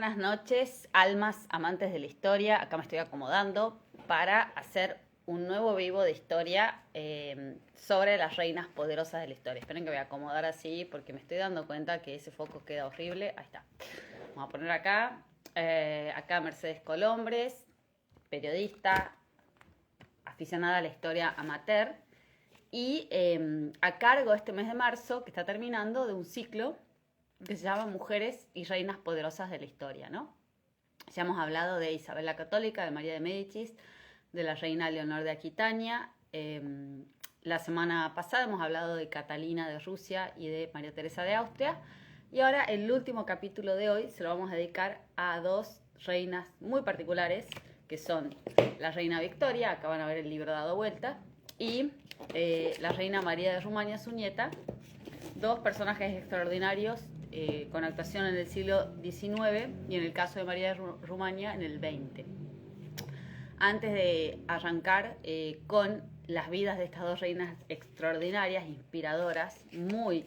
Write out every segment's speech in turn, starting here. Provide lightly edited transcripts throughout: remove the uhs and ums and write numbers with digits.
Buenas noches, almas amantes de la historia. Acá me estoy acomodando para hacer un nuevo vivo de historia sobre las reinas poderosas de la historia. Esperen que voy a acomodar así porque me estoy dando cuenta que ese foco queda horrible. Ahí está. Vamos a poner acá Mercedes Colombres, periodista, aficionada a la historia amateur y a cargo este mes de marzo, que está terminando, de un ciclo que se llama Mujeres y Reinas Poderosas de la Historia, ¿no? Ya hemos hablado de Isabel la Católica, de María de Médicis, de la reina Leonor de Aquitania. La semana pasada hemos hablado de Catalina de Rusia y de María Teresa de Austria. Y ahora el último capítulo de hoy se lo vamos a dedicar a dos reinas muy particulares, que son la reina Victoria, acá van a ver el libro dado vuelta, y la reina María de Rumania, su nieta, dos personajes extraordinarios con actuación en el siglo XIX y en el caso de María de Rumania en el XX. Antes de arrancar con las vidas de estas dos reinas extraordinarias, inspiradoras, muy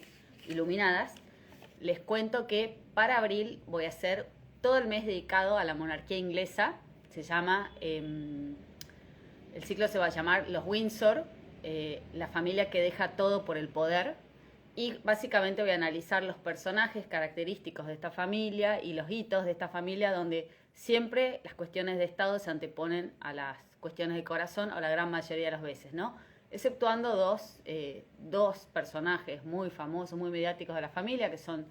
iluminadas, les cuento que para abril voy a hacer todo el mes dedicado a la monarquía inglesa. Se llama, el ciclo se va a llamar Los Windsor, la familia que deja todo por el poder. Y básicamente voy a analizar los personajes característicos de esta familia y los hitos de esta familia, donde siempre las cuestiones de Estado se anteponen a las cuestiones de corazón, o la gran mayoría de las veces, ¿no? Exceptuando dos personajes muy famosos, muy mediáticos de la familia, que son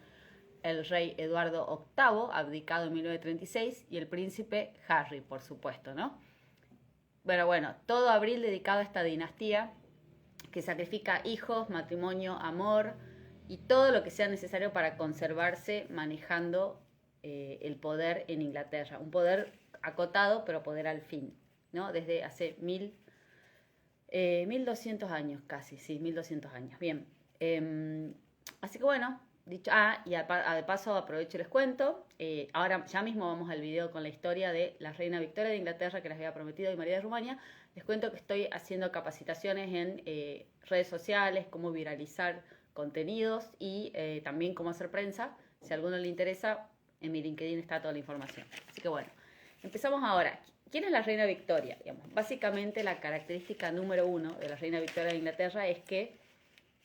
el rey Eduardo VIII, abdicado en 1936, y el príncipe Harry, por supuesto, ¿no? Bueno, todo abril dedicado a esta dinastía que sacrifica hijos, matrimonio, amor y todo lo que sea necesario para conservarse manejando el poder en Inglaterra. Un poder acotado, pero poder al fin, ¿no? Desde hace 1200 años casi, sí, 1200 años. Bien, así que bueno, dicho, y de paso aprovecho y les cuento, ahora ya mismo vamos al video con la historia de la reina Victoria de Inglaterra, que les había prometido, y María de Rumania. Les cuento que estoy haciendo capacitaciones en redes sociales, cómo viralizar contenidos y también cómo hacer prensa. Si a alguno le interesa, en mi LinkedIn está toda la información. Así que bueno, empezamos ahora. ¿Quién es la reina Victoria? Digamos, básicamente la característica número uno de la reina Victoria de Inglaterra es que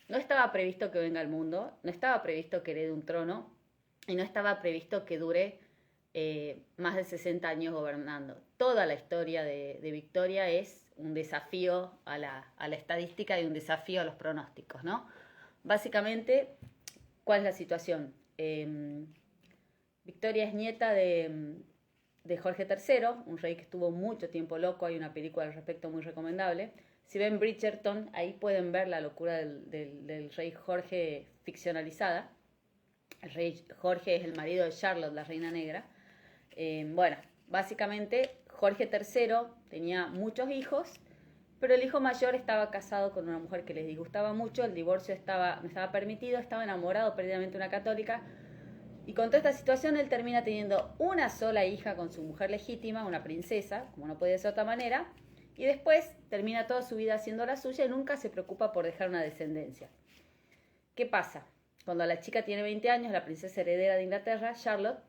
no estaba previsto que venga al mundo, no estaba previsto que herede un trono y no estaba previsto que dure más de 60 años gobernando. Toda la historia de Victoria es un desafío a la estadística y un desafío a los pronósticos, ¿no? Básicamente, ¿cuál es la situación? Victoria es nieta de Jorge III, un rey que estuvo mucho tiempo loco. Hay una película al respecto muy recomendable. Si ven Bridgerton, ahí pueden ver la locura del rey Jorge ficcionalizada. El rey Jorge es el marido de Charlotte, la reina negra. Bueno, básicamente Jorge III tenía muchos hijos, pero el hijo mayor estaba casado con una mujer que les disgustaba mucho, el divorcio no estaba permitido, estaba enamorado perdidamente de una católica, y con toda esta situación él termina teniendo una sola hija con su mujer legítima, una princesa, como no podía ser de otra manera, y después termina toda su vida haciendo la suya y nunca se preocupa por dejar una descendencia. ¿Qué pasa? Cuando la chica tiene 20 años, la princesa heredera de Inglaterra, Charlotte,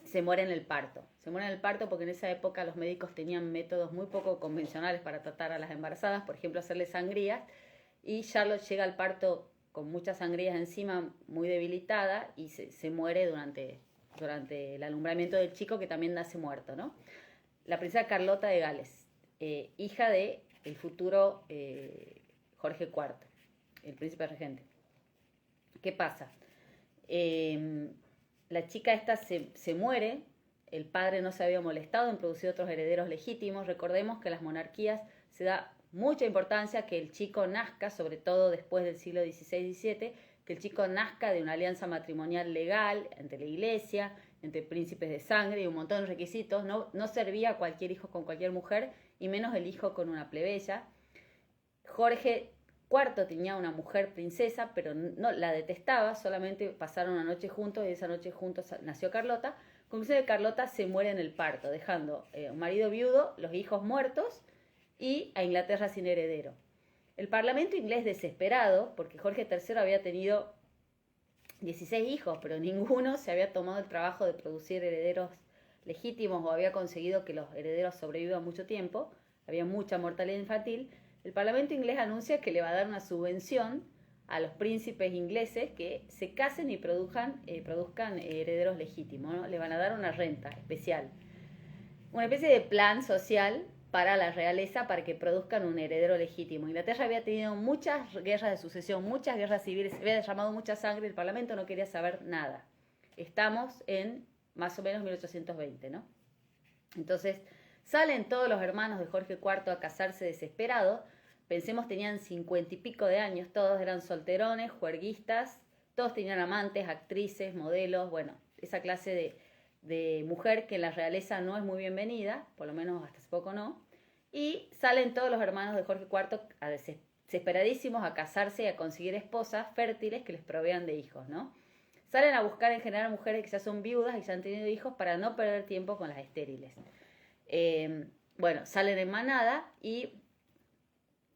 se muere en el parto. Se muere en el parto porque en esa época los médicos tenían métodos muy poco convencionales para tratar a las embarazadas, por ejemplo, hacerle sangrías, y Charlotte llega al parto con muchas sangrías encima, muy debilitada, y se muere durante el alumbramiento del chico, que también nace muerto, ¿no? La princesa Carlota de Gales, hija de el futuro Jorge IV, el príncipe regente. ¿Qué pasa? La chica esta se muere, el padre no se había molestado en producir otros herederos legítimos. Recordemos que en las monarquías se da mucha importancia que el chico nazca, sobre todo después del siglo XVI-XVII, que el chico nazca de una alianza matrimonial legal entre la iglesia, entre príncipes de sangre y un montón de requisitos. No servía cualquier hijo con cualquier mujer, y menos el hijo con una plebeya. Jorge IV tenía una mujer princesa, pero no la detestaba, solamente pasaron una noche juntos y esa noche juntos nació Carlota. Conclusión, Carlota se muere en el parto, dejando un marido viudo, los hijos muertos y a Inglaterra sin heredero. El parlamento inglés, desesperado, porque Jorge III había tenido 16 hijos, pero ninguno se había tomado el trabajo de producir herederos legítimos o había conseguido que los herederos sobrevivan mucho tiempo. Había mucha mortalidad infantil. El Parlamento inglés anuncia que le va a dar una subvención a los príncipes ingleses que se casen y produzcan herederos legítimos, ¿no? Le van a dar una renta especial. Una especie de plan social para la realeza para que produzcan un heredero legítimo. Inglaterra había tenido muchas guerras de sucesión, muchas guerras civiles, había derramado mucha sangre, el Parlamento no quería saber nada. Estamos en más o menos 1820, ¿no? Entonces, salen todos los hermanos de Jorge IV a casarse desesperados. Pensemos, tenían 50 y pico de años, todos eran solterones, juerguistas, todos tenían amantes, actrices, modelos, bueno, esa clase de mujer que en la realeza no es muy bienvenida, por lo menos hasta hace poco no. Y salen todos los hermanos de Jorge IV desesperadísimos a casarse y a conseguir esposas fértiles que les provean de hijos, ¿no? Salen a buscar en general mujeres que ya son viudas y ya han tenido hijos para no perder tiempo con las estériles. Bueno, salen en manada y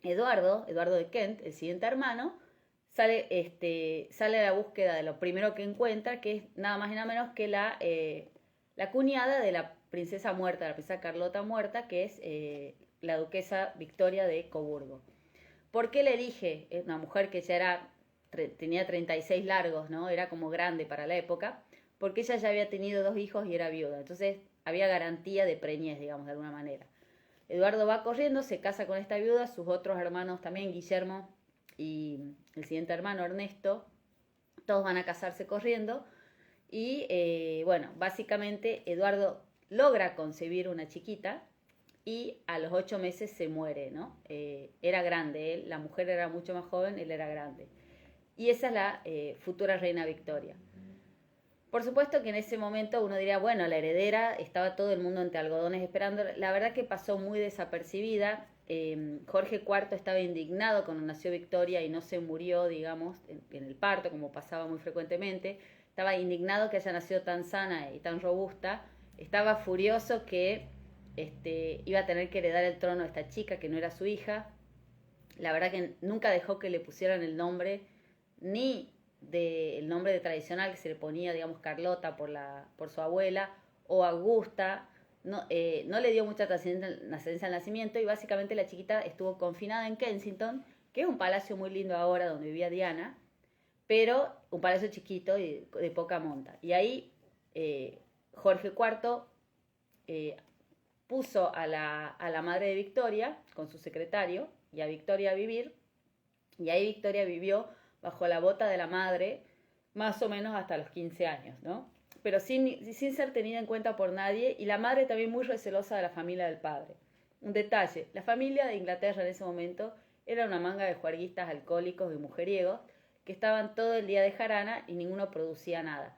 Eduardo de Kent, el siguiente hermano, sale a la búsqueda de lo primero que encuentra, que es nada más y nada menos que la cuñada de la princesa muerta, la princesa Carlota muerta, que es la duquesa Victoria de Coburgo. ¿Por qué le elige? Es una mujer que ya tenía 36 largos, ¿no? Era como grande para la época, porque ella ya había tenido 2 hijos y era viuda. Entonces había garantía de preñez, digamos, de alguna manera. Eduardo va corriendo, se casa con esta viuda, sus otros hermanos también, Guillermo y el siguiente hermano, Ernesto, todos van a casarse corriendo. Y bueno, básicamente Eduardo logra concebir una chiquita y a los 8 meses se muere, ¿no? Era grande él, la mujer era mucho más joven, él era grande. Y esa es la futura reina Victoria. Por supuesto que en ese momento uno diría, bueno, la heredera, estaba todo el mundo entre algodones esperando. La verdad que pasó muy desapercibida. Jorge IV estaba indignado cuando nació Victoria y no se murió, digamos, en el parto, como pasaba muy frecuentemente. Estaba indignado que haya nacido tan sana y tan robusta. Estaba furioso que iba a tener que heredar el trono de esta chica, que no era su hija. La verdad que nunca dejó que le pusieran el nombre, ni del nombre tradicional que se le ponía, digamos, Carlota por su abuela, o Augusta. No le dio mucha trascendencia al nacimiento y básicamente la chiquita estuvo confinada en Kensington, que es un palacio muy lindo ahora donde vivía Diana, pero un palacio chiquito y de poca monta. Y ahí Jorge IV puso a la madre de Victoria con su secretario y a Victoria a vivir, y ahí Victoria vivió bajo la bota de la madre más o menos hasta los 15 años, ¿no? Pero sin ser tenida en cuenta por nadie, y la madre también muy recelosa de la familia del padre. Un detalle, la familia de Inglaterra en ese momento era una manga de juerguistas alcohólicos y mujeriegos que estaban todo el día de jarana y ninguno producía nada.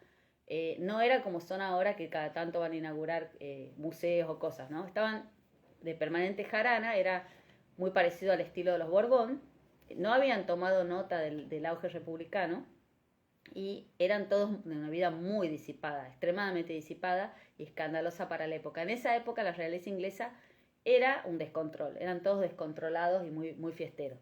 No era como son ahora, que cada tanto van a inaugurar museos o cosas, ¿no? Estaban de permanente jarana, era muy parecido al estilo de los Borbón. No habían tomado nota del auge republicano y eran todos de una vida muy disipada, extremadamente disipada y escandalosa para la época. En esa época la realeza inglesa era un descontrol, eran todos descontrolados y muy, muy fiesteros.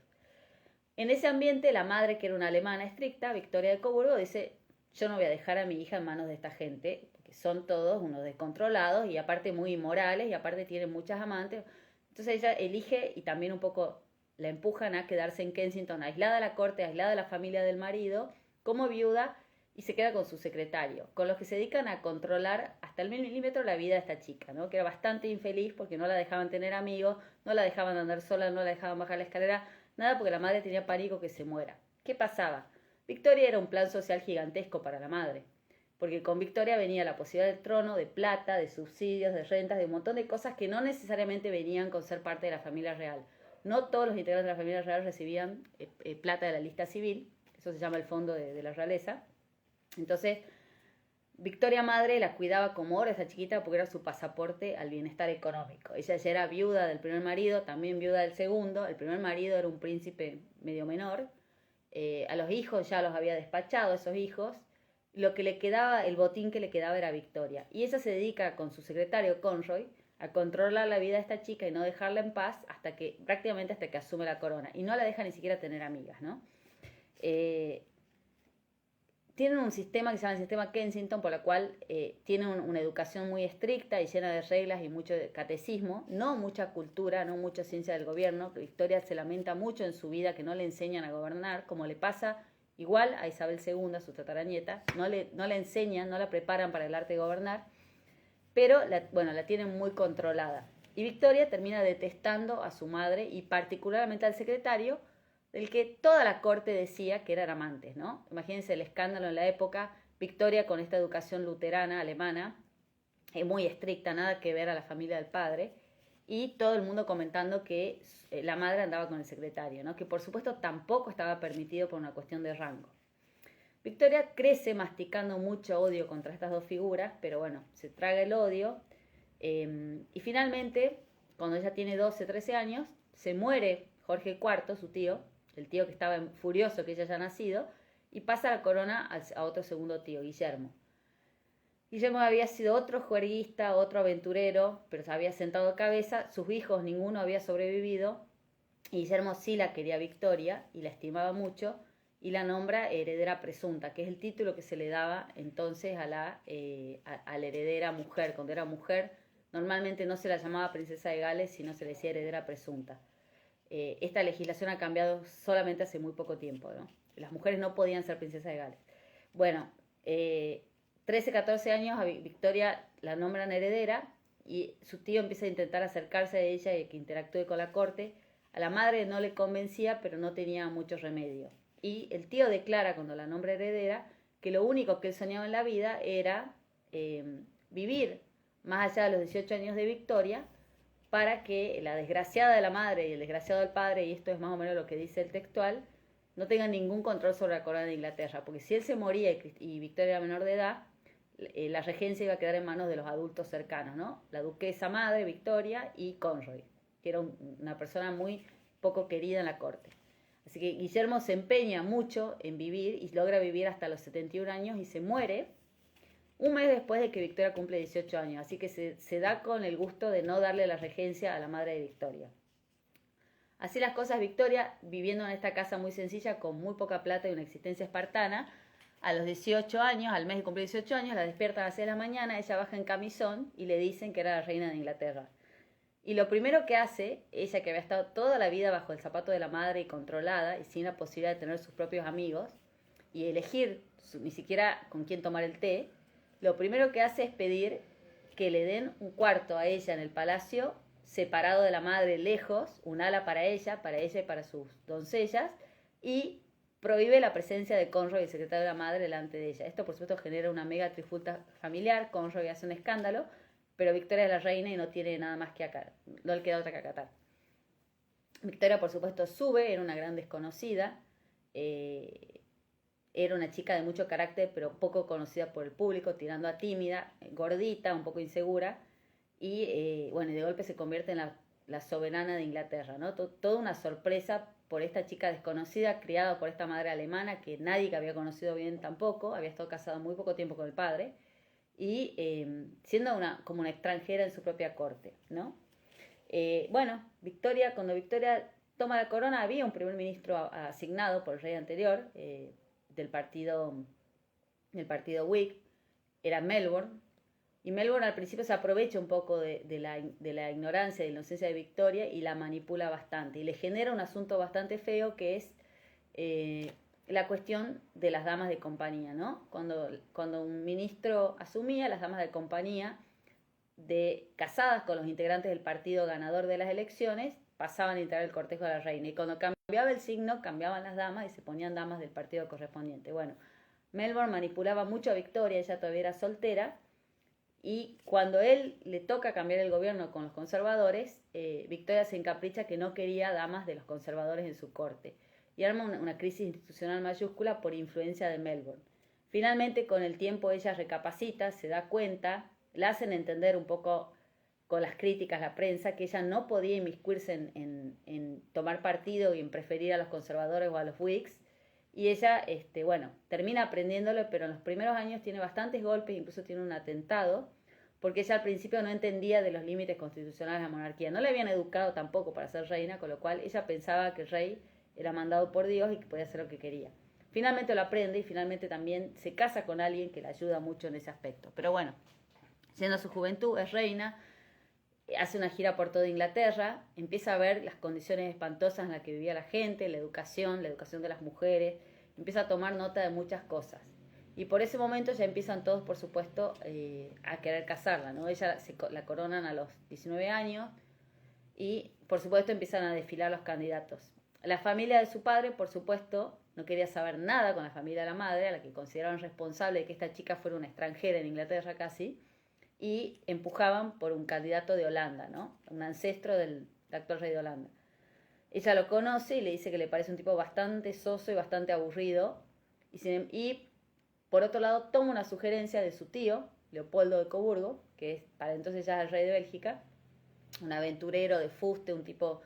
En ese ambiente, la madre, que era una alemana estricta, Victoria de Coburgo, dice: yo no voy a dejar a mi hija en manos de esta gente, porque son todos unos descontrolados y aparte muy inmorales y aparte tienen muchas amantes. Entonces ella elige, y también un poco la empujan a quedarse en Kensington, aislada de la corte, aislada de la familia del marido, como viuda, y se queda con su secretario, con los que se dedican a controlar hasta el milímetro la vida de esta chica, ¿no? Que era bastante infeliz porque no la dejaban tener amigos, no la dejaban andar sola, no la dejaban bajar la escalera, nada, porque la madre tenía pánico que se muera. ¿Qué pasaba? Victoria era un plan social gigantesco para la madre, porque con Victoria venía la posibilidad del trono, de plata, de subsidios, de rentas, de un montón de cosas que no necesariamente venían con ser parte de la familia real. No todos los integrantes de la familia real recibían plata de la lista civil, eso se llama el fondo de la realeza. Entonces, Victoria madre la cuidaba como oro, esa chiquita, porque era su pasaporte al bienestar económico. Ella ya era viuda del primer marido, también viuda del segundo. El primer marido era un príncipe medio menor. A los hijos ya los había despachado, esos hijos. Lo que le quedaba, el botín que le quedaba era Victoria. Y ella se dedica con su secretario Conroy a controlar la vida de esta chica y no dejarla en paz prácticamente hasta que asume la corona. Y no la deja ni siquiera tener amigas, ¿no? tienen un sistema que se llama el sistema Kensington, por el cual tienen una educación muy estricta y llena de reglas y mucho de catecismo, no mucha cultura, no mucha ciencia del gobierno. Victoria se lamenta mucho en su vida que no le enseñan a gobernar, como le pasa igual a Isabel II, su tataranieta, no le enseñan, no la preparan para el arte de gobernar, pero la tienen muy controlada. Y Victoria termina detestando a su madre y particularmente al secretario, del que toda la corte decía que eran amantes, ¿no? Imagínense el escándalo en la época, Victoria con esta educación luterana alemana, muy estricta, nada que ver a la familia del padre, y todo el mundo comentando que la madre andaba con el secretario, ¿no? Que por supuesto tampoco estaba permitido por una cuestión de rango. Victoria crece masticando mucho odio contra estas dos figuras, pero bueno, se traga el odio, y finalmente, cuando ella tiene 12, 13 años, se muere Jorge IV, su tío, el tío que estaba furioso que ella haya nacido, y pasa la corona a otro segundo tío, Guillermo. Guillermo había sido otro juerguista, otro aventurero, pero se había sentado cabeza, sus hijos ninguno había sobrevivido, y Guillermo sí la quería Victoria y la estimaba mucho, y la nombra heredera presunta, que es el título que se le daba entonces a la heredera mujer. Cuando era mujer, normalmente no se la llamaba princesa de Gales, sino se le decía heredera presunta. Esta legislación ha cambiado solamente hace muy poco tiempo, ¿no? Las mujeres no podían ser princesas de Gales. Bueno, 13, 14 años a Victoria la nombran heredera y su tío empieza a intentar acercarse a ella y que interactúe con la corte. A la madre no le convencía, pero no tenía mucho remedio. Y el tío declara, cuando la nombra heredera, que lo único que él soñaba en la vida era vivir más allá de los 18 años de Victoria, para que la desgraciada de la madre y el desgraciado del padre, y esto es más o menos lo que dice el textual, no tengan ningún control sobre la corona de Inglaterra, porque si él se moría y Victoria era menor de edad, la regencia iba a quedar en manos de los adultos cercanos, ¿no? La duquesa madre, Victoria, y Conroy, que era una persona muy poco querida en la corte. Así que Guillermo se empeña mucho en vivir y logra vivir hasta los 71 años y se muere un mes después de que Victoria cumple 18 años. Así que se da con el gusto de no darle la regencia a la madre de Victoria. Así las cosas, Victoria, viviendo en esta casa muy sencilla, con muy poca plata y una existencia espartana, a los 18 años, al mes de cumplir 18 años, la despiertan a las 6 de la mañana, ella baja en camisón y le dicen que era la reina de Inglaterra. Y lo primero que hace, ella que había estado toda la vida bajo el zapato de la madre y controlada y sin la posibilidad de tener sus propios amigos y elegir ni siquiera con quién tomar el té, lo primero que hace es pedir que le den un cuarto a ella en el palacio, separado de la madre, lejos, un ala para ella y para sus doncellas, y prohíbe la presencia de Conroy, el secretario de la madre, delante de ella. Esto, por supuesto, genera una mega trifulca familiar. Conroy hace un escándalo, pero Victoria es la reina y no tiene nada más que acatar, no le queda otra que acatar. Victoria, por supuesto, sube, era una gran desconocida, era una chica de mucho carácter, pero poco conocida por el público, tirando a tímida, gordita, un poco insegura, y de golpe se convierte en la soberana de Inglaterra, ¿no? Toda una sorpresa por esta chica desconocida, criada por esta madre alemana, que nadie que había conocido bien tampoco, había estado casada muy poco tiempo con el padre, y siendo como una extranjera en su propia corte, ¿no? Cuando Victoria toma la corona, había un primer ministro asignado por el rey anterior, del partido Whig, era Melbourne, y Melbourne al principio se aprovecha un poco de la ignorancia y de la inocencia de Victoria y la manipula bastante, y le genera un asunto bastante feo que es la cuestión de las damas de compañía, ¿no? Cuando un ministro asumía, las damas de compañía, casadas con los integrantes del partido ganador de las elecciones, pasaban a integrar el cortejo de la reina, y cuando cambiaba el signo, cambiaban las damas y se ponían damas del partido correspondiente. Bueno, Melbourne manipulaba mucho a Victoria, ella todavía era soltera, y cuando él le toca cambiar el gobierno con los conservadores, Victoria se encapricha que no quería damas de los conservadores en su corte, y arma una crisis institucional mayúscula por influencia de Melbourne. Finalmente, con el tiempo, ella recapacita, se da cuenta, la hacen entender un poco con las críticas, la prensa, que ella no podía inmiscuirse en tomar partido y en preferir a los conservadores o a los Whigs, y ella, termina aprendiéndolo, pero en los primeros años tiene bastantes golpes, incluso tiene un atentado, porque ella al principio no entendía de los límites constitucionales de la monarquía. No le habían educado tampoco para ser reina, con lo cual ella pensaba que el rey era mandado por Dios y que podía hacer lo que quería. Finalmente lo aprende y finalmente también se casa con alguien que le ayuda mucho en ese aspecto. Pero bueno, siendo su juventud, es reina, hace una gira por toda Inglaterra, empieza a ver las condiciones espantosas en las que vivía la gente, la educación de las mujeres, empieza a tomar nota de muchas cosas. Y por ese momento ya empiezan todos, por supuesto, a querer casarla, ¿no? Ella la coronan a los 19 años y, por supuesto, empiezan a desfilar los candidatos. La familia de su padre, por supuesto, no quería saber nada con la familia de la madre, a la que consideraban responsable de que esta chica fuera una extranjera en Inglaterra casi, y empujaban por un candidato de Holanda, ¿no? Un ancestro del actual rey de Holanda. Ella lo conoce y le dice que le parece un tipo bastante soso y bastante aburrido, y por otro lado toma una sugerencia de su tío, Leopoldo de Coburgo, que es para entonces ya el rey de Bélgica, un aventurero de fuste, un tipo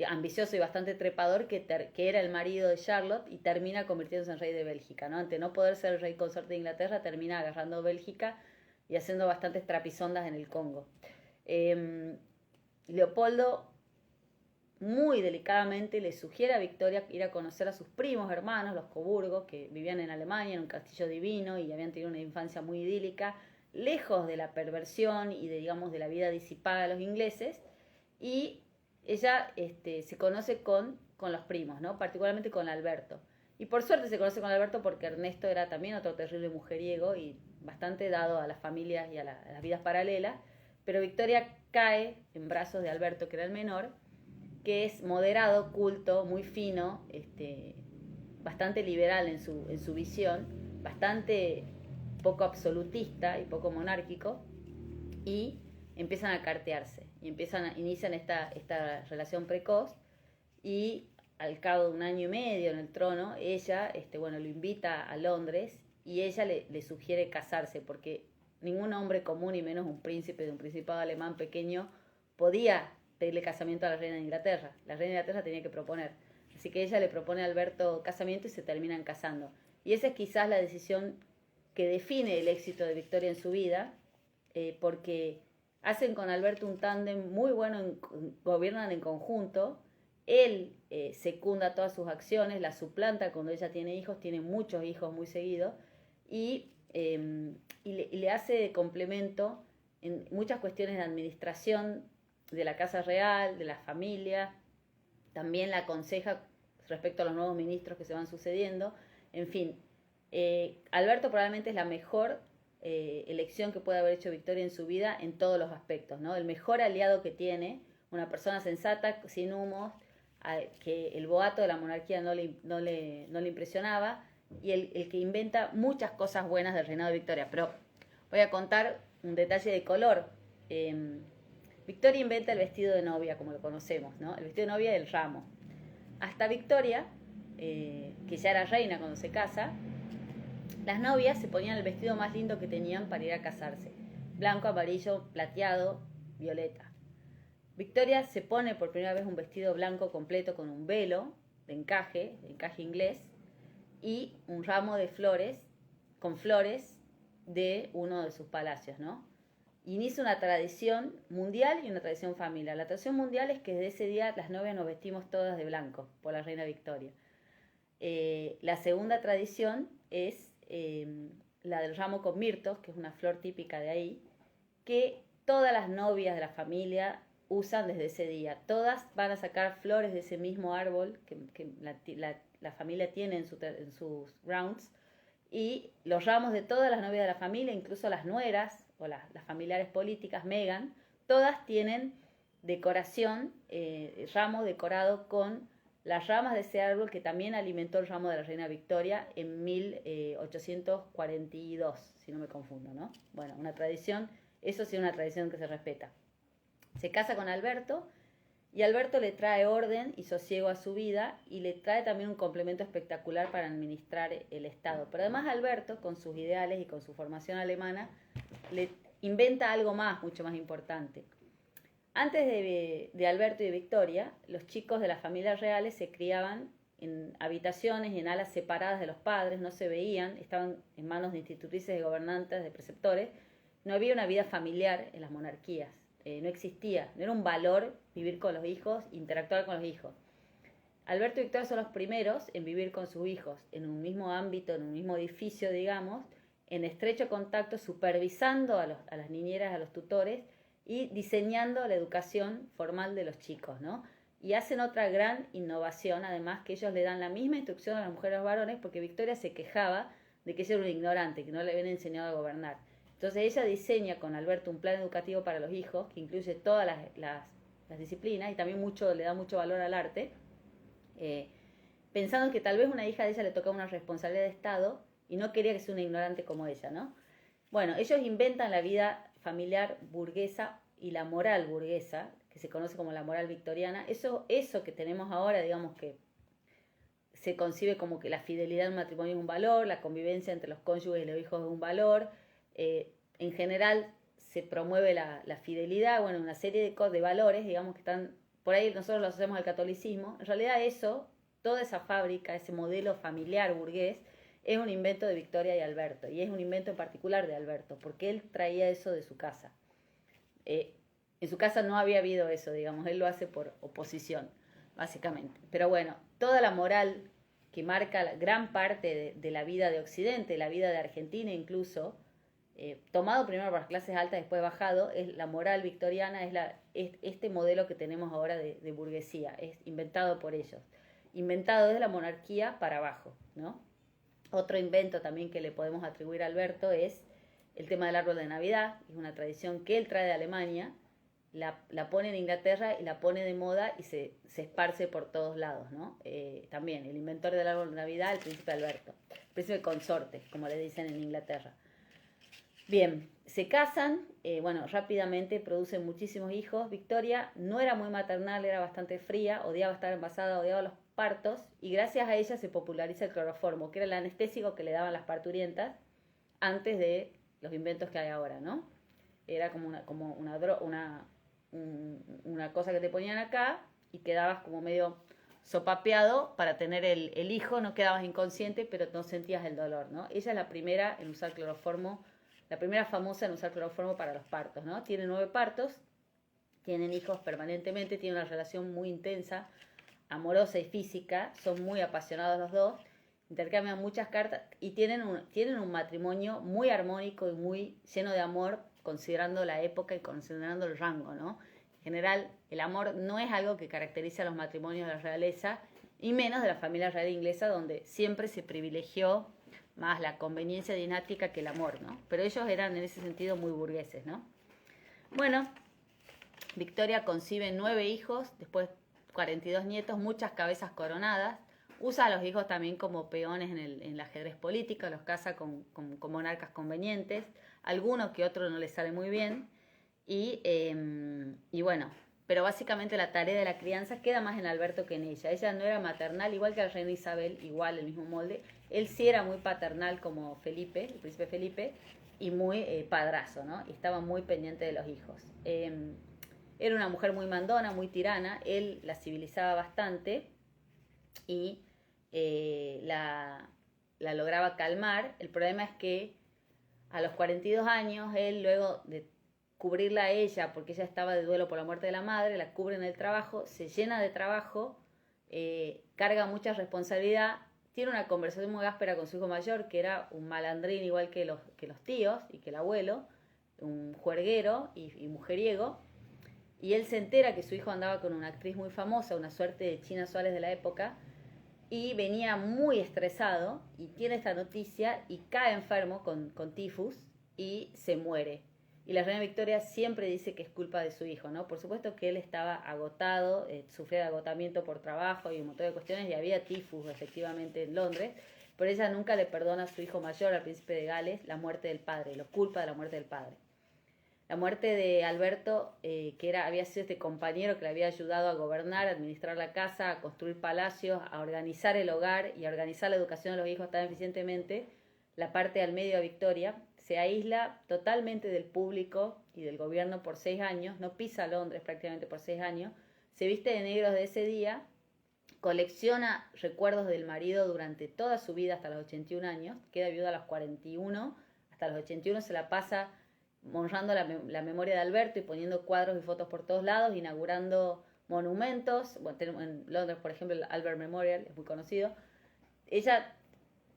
ambicioso y bastante trepador que era el marido de Charlotte y termina convirtiéndose en rey de Bélgica, ¿no? Ante no poder ser el rey consorte de Inglaterra, termina agarrando Bélgica y haciendo bastantes trapisondas en el Congo. Leopoldo muy delicadamente le sugiere a Victoria ir a conocer a sus primos hermanos, los Coburgo, que vivían en Alemania, en un castillo divino y habían tenido una infancia muy idílica, lejos de la perversión y de, digamos, de la vida disipada de los ingleses, y ella se conoce con los primos, ¿no? Particularmente con Alberto. Y por suerte se conoce con Alberto porque Ernesto era también otro terrible mujeriego y bastante dado a las familias y a las vidas paralelas, pero Victoria cae en brazos de Alberto, que era el menor, que es moderado, culto, muy fino, bastante liberal en su visión, bastante poco absolutista y poco monárquico, y empiezan a cartearse, y inician esta relación precoz, y al cabo de un año y medio en el trono, ella lo invita a Londres, y ella le sugiere casarse, porque ningún hombre común, y menos un príncipe de un principado alemán pequeño, podía pedirle casamiento a la reina de Inglaterra. La reina de Inglaterra tenía que proponer. Así que ella le propone a Alberto casamiento y se terminan casando. Y esa es quizás la decisión que define el éxito de Victoria en su vida, porque hacen con Alberto un tándem muy bueno, gobiernan en conjunto. Él secunda todas sus acciones, la suplanta cuando ella tiene hijos, tiene muchos hijos muy seguidos, y le hace de complemento en muchas cuestiones de administración de la casa real, de la familia, también la aconseja respecto a los nuevos ministros que se van sucediendo. En fin, Alberto probablemente es la mejor elección que puede haber hecho Victoria en su vida en todos los aspectos, ¿no? El mejor aliado que tiene, una persona sensata, sin humos, que el boato de la monarquía no le impresionaba, y el que inventa muchas cosas buenas del reinado de Victoria. Pero voy a contar un detalle de color. Victoria inventa el vestido de novia, como lo conocemos, ¿no? El vestido de novia del ramo. Hasta Victoria, que ya era reina cuando se casa, las novias se ponían el vestido más lindo que tenían para ir a casarse. Blanco, amarillo, plateado, violeta. Victoria se pone por primera vez un vestido blanco completo con un velo de encaje inglés, y un ramo de flores, con flores de uno de sus palacios, ¿no? Inicia una tradición mundial y una tradición familiar. La tradición mundial es que desde ese día las novias nos vestimos todas de blanco por la reina Victoria. La segunda tradición es la del ramo con mirtos, que es una flor típica de ahí, que todas las novias de la familia usan desde ese día. Todas van a sacar flores de ese mismo árbol que la familia tiene en sus grounds, y los ramos de todas las novias de la familia, incluso las nueras o las familiares políticas, Meghan, todas tienen decoración, ramo decorado con las ramas de ese árbol que también alimentó el ramo de la reina Victoria en 1842, si no me confundo, ¿no? Bueno, una tradición, eso sí, una tradición que se respeta. Se casa con Alberto, y Alberto le trae orden y sosiego a su vida, y le trae también un complemento espectacular para administrar el Estado. Pero además Alberto, con sus ideales y con su formación alemana, le inventa algo más, mucho más importante. Antes de Alberto y de Victoria, los chicos de las familias reales se criaban en habitaciones y en alas separadas de los padres, no se veían, estaban en manos de institutrices, de gobernantes, de preceptores. No había una vida familiar en las monarquías. No existía, no era un valor vivir con los hijos, interactuar con los hijos. Alberto y Victoria son los primeros en vivir con sus hijos en un mismo ámbito, en un mismo edificio, digamos, en estrecho contacto, supervisando a las niñeras, a los tutores y diseñando la educación formal de los chicos, ¿no? Y hacen otra gran innovación, además, que ellos le dan la misma instrucción a las mujeres y a los varones, porque Victoria se quejaba de que ella era una ignorante, que no le habían enseñado a gobernar. Entonces ella diseña con Alberto un plan educativo para los hijos, que incluye todas las disciplinas y también le da mucho valor al arte, pensando que tal vez una hija de ella le tocaba una responsabilidad de Estado y no quería que sea una ignorante como ella, ¿no? Bueno, ellos inventan la vida familiar burguesa y la moral burguesa, que se conoce como la moral victoriana. Eso que tenemos ahora, digamos que se concibe como que la fidelidad en un matrimonio es un valor, la convivencia entre los cónyuges y los hijos es un valor. En general se promueve la fidelidad, bueno, una serie de valores, digamos, que están, por ahí nosotros lo hacemos al catolicismo. En realidad eso, toda esa fábrica, ese modelo familiar burgués, es un invento de Victoria y Alberto, y es un invento en particular de Alberto, porque él traía eso de su casa. En su casa no había habido eso, digamos, él lo hace por oposición, básicamente. Pero bueno, toda la moral que marca la gran parte de la vida de Occidente, la vida de Argentina incluso, tomado primero por las clases altas, después bajado, es la moral victoriana, es este modelo que tenemos ahora de burguesía, es inventado por ellos, inventado desde la monarquía para abajo, ¿no? Otro invento también que le podemos atribuir a Alberto es el tema del árbol de Navidad, es una tradición que él trae de Alemania, la pone en Inglaterra y la pone de moda y se esparce por todos lados, ¿no? También el inventor del árbol de Navidad, el príncipe Alberto, el príncipe consorte, como le dicen en Inglaterra. Bien, se casan, bueno, rápidamente producen muchísimos hijos. Victoria no era muy maternal, era bastante fría, odiaba estar embarazada, odiaba los partos, y gracias a ella se populariza el cloroformo, que era el anestésico que le daban las parturientas antes de los inventos que hay ahora, ¿no? Era como una cosa que te ponían acá y quedabas como medio sopapeado para tener el hijo, no quedabas inconsciente, pero no sentías el dolor, ¿no? Ella es la primera en usar cloroformo, la primera famosa en usar cloroformo para los partos, ¿no? Tiene 9 partos, tienen hijos permanentemente, tienen una relación muy intensa, amorosa y física, son muy apasionados los dos, intercambian muchas cartas y tienen un matrimonio muy armónico y muy lleno de amor, considerando la época y considerando el rango, ¿no? En general, el amor no es algo que caracteriza a los matrimonios de la realeza, y menos de la familia real inglesa, donde siempre se privilegió más la conveniencia dinástica que el amor, ¿no? Pero ellos eran en ese sentido muy burgueses, ¿no? Bueno, Victoria concibe 9 hijos, después 42 nietos, muchas cabezas coronadas. Usa a los hijos también como peones en el ajedrez político, los casa con monarcas convenientes, algunos que otros no les sale muy bien, y bueno, pero básicamente la tarea de la crianza queda más en Alberto que en ella. Ella no era maternal, igual que la reina Isabel, igual el mismo molde. Él sí era muy paternal como Felipe, el príncipe Felipe, y muy padrazo, ¿no? Y estaba muy pendiente de los hijos. Era una mujer muy mandona, muy tirana, él la civilizaba bastante y la lograba calmar. El problema es que a los 42 años, él, luego de cubrirla a ella, porque ella estaba de duelo por la muerte de la madre, la cubre en el trabajo, se llena de trabajo, carga mucha responsabilidad, tiene una conversación muy áspera con su hijo mayor, que era un malandrín igual que los tíos y que el abuelo, un juerguero y mujeriego, y él se entera que su hijo andaba con una actriz muy famosa, una suerte de China Suárez de la época, y venía muy estresado y tiene esta noticia y cae enfermo con tifus y se muere. Y la reina Victoria siempre dice que es culpa de su hijo, ¿no? Por supuesto que él estaba agotado, sufría de agotamiento por trabajo y un montón de cuestiones, y había tifus efectivamente en Londres, pero ella nunca le perdona a su hijo mayor, al príncipe de Gales, la muerte del padre, lo culpa de la muerte del padre. La muerte de Alberto, que había sido este compañero que le había ayudado a gobernar, a administrar la casa, a construir palacios, a organizar el hogar y a organizar la educación de los hijos tan eficientemente, la parte al medio de Victoria, se aísla totalmente del público y del gobierno por 6 años, no pisa Londres prácticamente por 6 años, se viste de negro desde ese día, colecciona recuerdos del marido durante toda su vida hasta los 81 años, queda viuda a los 41, hasta los 81 se la pasa honrando la memoria de Alberto y poniendo cuadros y fotos por todos lados, inaugurando monumentos. Bueno, en Londres, por ejemplo, el Albert Memorial es muy conocido. Ella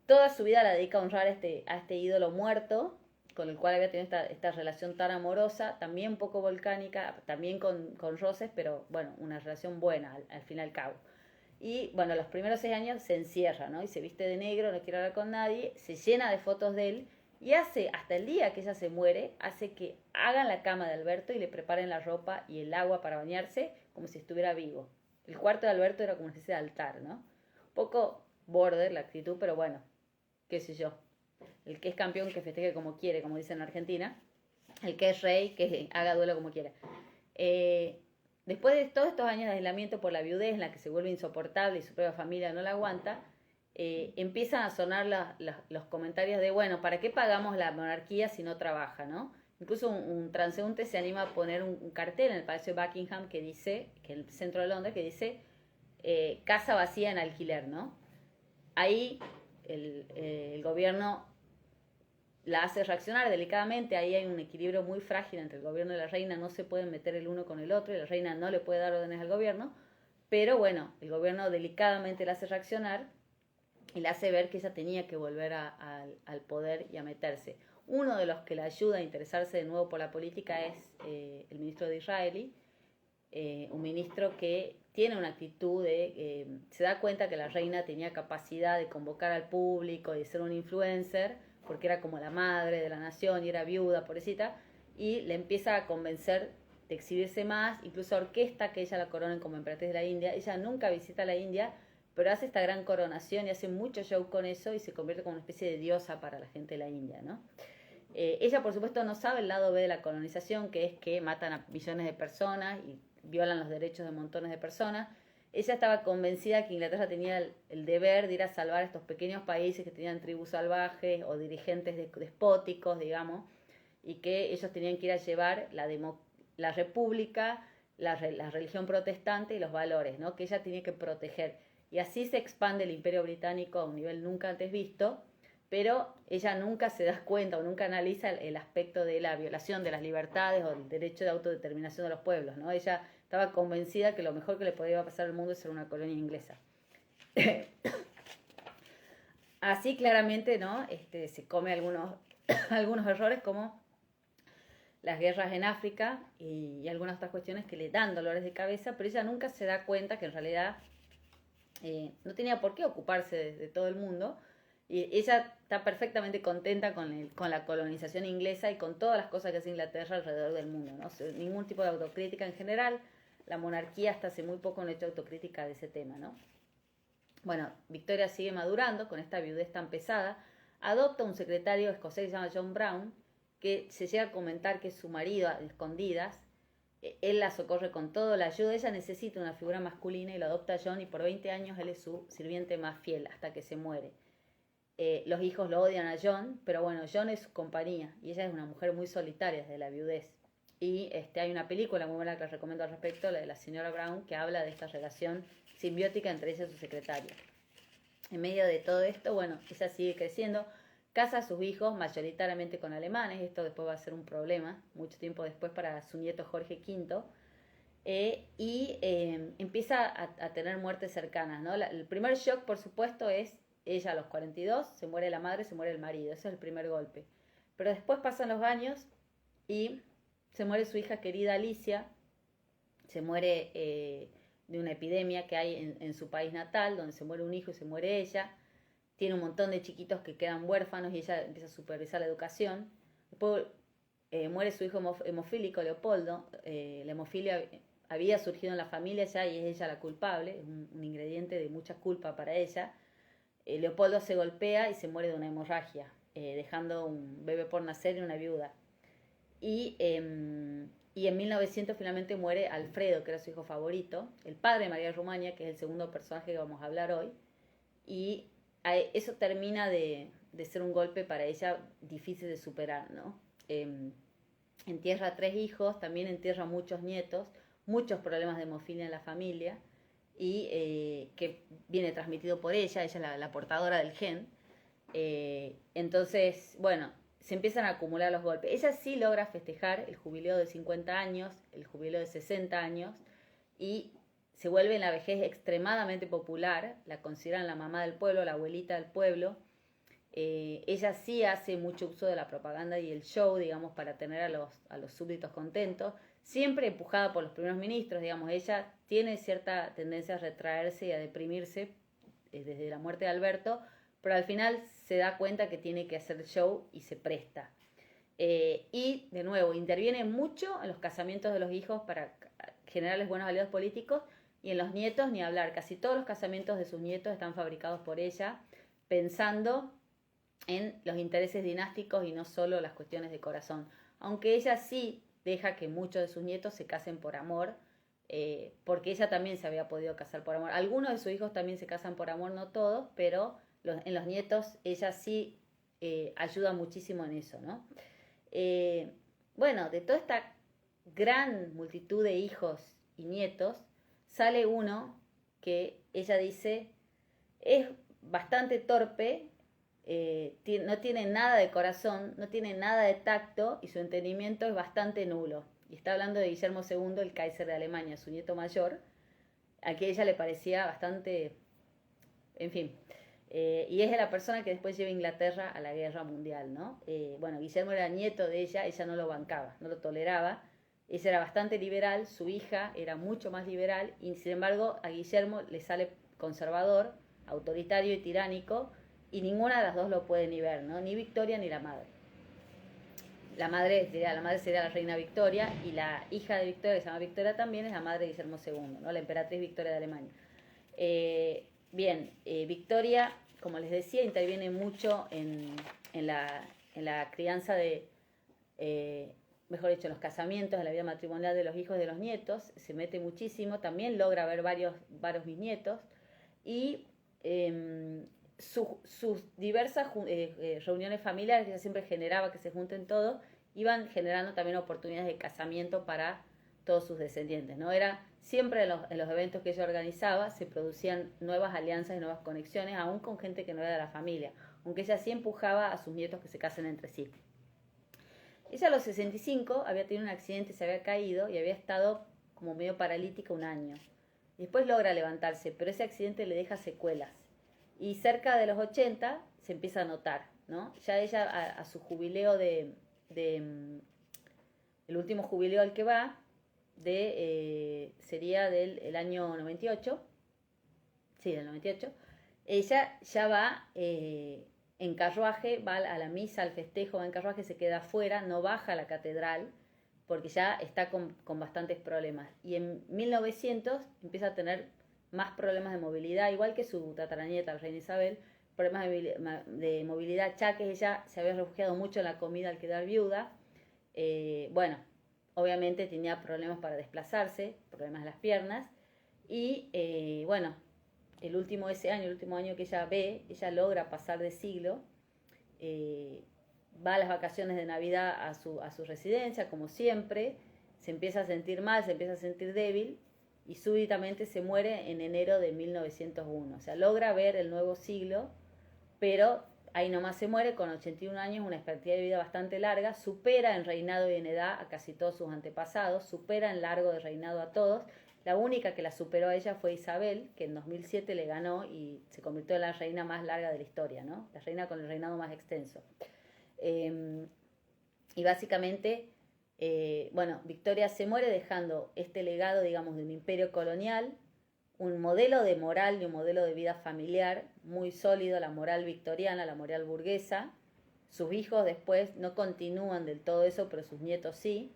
toda su vida la dedica a honrar a este ídolo muerto, con el cual había tenido esta relación tan amorosa, también un poco volcánica, también con roces, pero bueno, una relación buena al fin y al cabo. Y bueno, los primeros 6 años se encierra, ¿no? Y se viste de negro, no quiere hablar con nadie, se llena de fotos de él y hace, hasta el día que ella se muere, hace que hagan la cama de Alberto y le preparen la ropa y el agua para bañarse como si estuviera vivo. El cuarto de Alberto era como una especie de altar, ¿no? Un poco border la actitud, pero bueno, qué sé yo. El que es campeón que festeje como quiere, como dicen en Argentina. El que es rey que haga duelo como quiera. Después de todos estos años de aislamiento por la viudez, en la que se vuelve insoportable y su propia familia no la aguanta, empiezan a sonar los comentarios de, bueno, ¿para qué pagamos la monarquía si no trabaja, no? Incluso un transeúnte se anima a poner un cartel en el Palacio de Buckingham que dice, que en el centro de Londres, que dice casa vacía en alquiler, ¿no? Ahí el gobierno la hace reaccionar delicadamente. Ahí hay un equilibrio muy frágil entre el gobierno y la reina, no se pueden meter el uno con el otro y la reina no le puede dar órdenes al gobierno, pero bueno, el gobierno delicadamente la hace reaccionar y la hace ver que ella tenía que volver al poder y a meterse. Uno de los que la ayuda a interesarse de nuevo por la política es el ministro de Israel, un ministro que tiene una actitud de, se da cuenta que la reina tenía capacidad de convocar al público y de ser un influencer, porque era como la madre de la nación y era viuda, pobrecita, y le empieza a convencer de exhibirse más, incluso orquesta que ella la coronen como emperatriz de la India. Ella nunca visita la India, pero hace esta gran coronación y hace mucho show con eso y se convierte como una especie de diosa para la gente de la India, ¿no? Ella, por supuesto, no sabe el lado B de la colonización, que es que matan a millones de personas y violan los derechos de montones de personas. Ella estaba convencida que Inglaterra tenía el deber de ir a salvar a estos pequeños países que tenían tribus salvajes o dirigentes despóticos, digamos, y que ellos tenían que ir a llevar la república, la religión protestante y los valores, ¿no? Que ella tenía que proteger. Y así se expande el imperio británico a un nivel nunca antes visto, pero ella nunca se da cuenta o nunca analiza el aspecto de la violación de las libertades o el derecho de autodeterminación de los pueblos, ¿no? Ella estaba convencida que lo mejor que le podía pasar al mundo es ser una colonia inglesa. Así claramente, ¿no? Se come algunos errores como las guerras en África y algunas otras cuestiones que le dan dolores de cabeza, pero ella nunca se da cuenta que en realidad no tenía por qué ocuparse de todo el mundo. Y ella está perfectamente contenta con la colonización inglesa y con todas las cosas que hace Inglaterra alrededor del mundo, ¿no? Ningún tipo de autocrítica en general. La monarquía hasta hace muy poco no ha hecho autocrítica de ese tema, ¿no? Bueno, Victoria sigue madurando con esta viudez tan pesada. Adopta un secretario escocés que se llama John Brown, que se llega a comentar que es su marido a escondidas. Él la socorre con todo, la ayuda. Ella necesita una figura masculina y lo adopta John, y por 20 años él es su sirviente más fiel hasta que se muere. Los hijos lo odian a John, pero bueno, John es su compañía y ella es una mujer muy solitaria desde la viudez. Y hay una película muy buena que les recomiendo al respecto, la de la señora Brown, que habla de esta relación simbiótica entre ella y su secretario. En medio de todo esto, bueno, ella sigue creciendo, casa a sus hijos mayoritariamente con alemanes. Esto después va a ser un problema, mucho tiempo después, para su nieto Jorge V. Empieza a tener muertes cercanas, ¿no? El primer shock, por supuesto, es ella a los 42, se muere la madre, se muere el marido. Ese es el primer golpe. Pero después pasan los años y se muere su hija querida Alicia, se muere de una epidemia que hay en su país natal, donde se muere un hijo y se muere ella. Tiene un montón de chiquitos que quedan huérfanos y ella empieza a supervisar la educación. Después muere su hijo hemofílico, Leopoldo. La hemofilia había surgido en la familia ya y es ella la culpable, es un ingrediente de mucha culpa para ella. Leopoldo se golpea y se muere de una hemorragia, dejando un bebé por nacer y una viuda. Y en 1900 finalmente muere Alfredo, que era su hijo favorito, el padre de María Rumania, que es el segundo personaje que vamos a hablar hoy. Y eso termina de ser un golpe para ella difícil de superar, ¿no? Entierra a 3 hijos, también entierra a muchos nietos, muchos problemas de hemofilia en la familia, y que viene transmitido por ella es la portadora del gen. Entonces, bueno, se empiezan a acumular los golpes. Ella sí logra festejar el jubileo de 50 años, el jubileo de 60 años, y se vuelve en la vejez extremadamente popular, la consideran la mamá del pueblo, la abuelita del pueblo. Ella sí hace mucho uso de la propaganda y el show, digamos, para tener a los súbditos contentos, siempre empujada por los primeros ministros, digamos. Ella tiene cierta tendencia a retraerse y a deprimirse desde la muerte de Alberto, pero al final se da cuenta que tiene que hacer show y se presta. Y, de nuevo, interviene mucho en los casamientos de los hijos para generarles buenos aliados políticos, y en los nietos ni hablar. Casi todos los casamientos de sus nietos están fabricados por ella, pensando en los intereses dinásticos y no solo las cuestiones de corazón. Aunque ella sí deja que muchos de sus nietos se casen por amor, porque ella también se había podido casar por amor. Algunos de sus hijos también se casan por amor, no todos, pero en los nietos ella sí ayuda muchísimo en eso, ¿no? Bueno, de toda esta gran multitud de hijos y nietos, sale uno que ella dice es bastante torpe, no tiene nada de corazón, no tiene nada de tacto y su entendimiento es bastante nulo. Y está hablando de Guillermo II, el Kaiser de Alemania, su nieto mayor, a que ella le parecía bastante, en fin. Y es la persona que después lleva a Inglaterra a la guerra mundial, ¿no? Bueno, Guillermo era nieto de ella no lo bancaba, no lo toleraba. Ella era bastante liberal, su hija era mucho más liberal, y sin embargo a Guillermo le sale conservador, autoritario y tiránico, y ninguna de las dos lo puede ni ver, ¿no? Ni Victoria ni la madre. La madre sería la reina Victoria, y la hija de Victoria, que se llama Victoria también, es la madre de Guillermo II, ¿no? La emperatriz Victoria de Alemania. Victoria, como les decía, interviene mucho en la crianza de, mejor dicho, en los casamientos, en la vida matrimonial de los hijos y de los nietos, se mete muchísimo, también logra ver varios bisnietos, y sus diversas reuniones familiares, que ella siempre generaba que se junten todos, iban generando también oportunidades de casamiento para todos sus descendientes, ¿no? Era siempre en los eventos que ella organizaba se producían nuevas alianzas y nuevas conexiones, aún con gente que no era de la familia, aunque ella sí empujaba a sus nietos que se casen entre sí. Ella a los 65 había tenido un accidente, se había caído y había estado como medio paralítica un año. Después logra levantarse, pero ese accidente le deja secuelas. Y cerca de los 80 se empieza a notar, ¿no? Ya ella a su jubileo el último jubileo al que va, sería del año 98, sí, del 98, ella ya va en carruaje, va a la misa, al festejo, va en carruaje, se queda afuera, no baja a la catedral, porque ya está con bastantes problemas. Y en 1900 empieza a tener más problemas de movilidad, igual que su tataranieta, la reina Isabel, problemas de movilidad, achaques. Ella se había refugiado mucho en la comida al quedar viuda. Obviamente tenía problemas para desplazarse, problemas en las piernas, y el último año que ella ve, ella logra pasar de siglo, va a las vacaciones de Navidad a su residencia, como siempre, se empieza a sentir mal, se empieza a sentir débil, y súbitamente se muere en enero de 1901. O sea, logra ver el nuevo siglo, pero ahí nomás se muere con 81 años, una expectativa de vida bastante larga, supera en reinado y en edad a casi todos sus antepasados, supera en largo de reinado a todos. La única que la superó a ella fue Isabel, que en 2007 le ganó y se convirtió en la reina más larga de la historia, ¿no? La reina con el reinado más extenso. Y básicamente, Victoria se muere dejando este legado, digamos, de un imperio colonial, un modelo de moral y un modelo de vida familiar muy sólido, la moral victoriana, la moral burguesa. Sus hijos después no continúan del todo eso, pero sus nietos sí.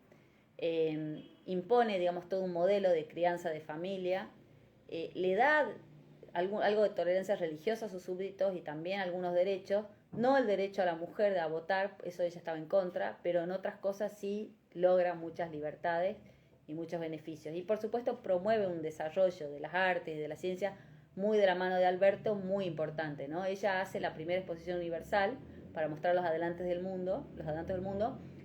Impone, digamos, todo un modelo de crianza de familia. Le da algo de tolerancia religiosa a sus súbditos y también algunos derechos. No el derecho a la mujer a votar, eso ella estaba en contra, pero en otras cosas sí logra muchas libertades y muchos beneficios. Y por supuesto promueve un desarrollo de las artes y de la ciencia muy de la mano de Alberto, muy importante, ¿no? Ella hace la primera exposición universal para mostrar los adelantos del mundo,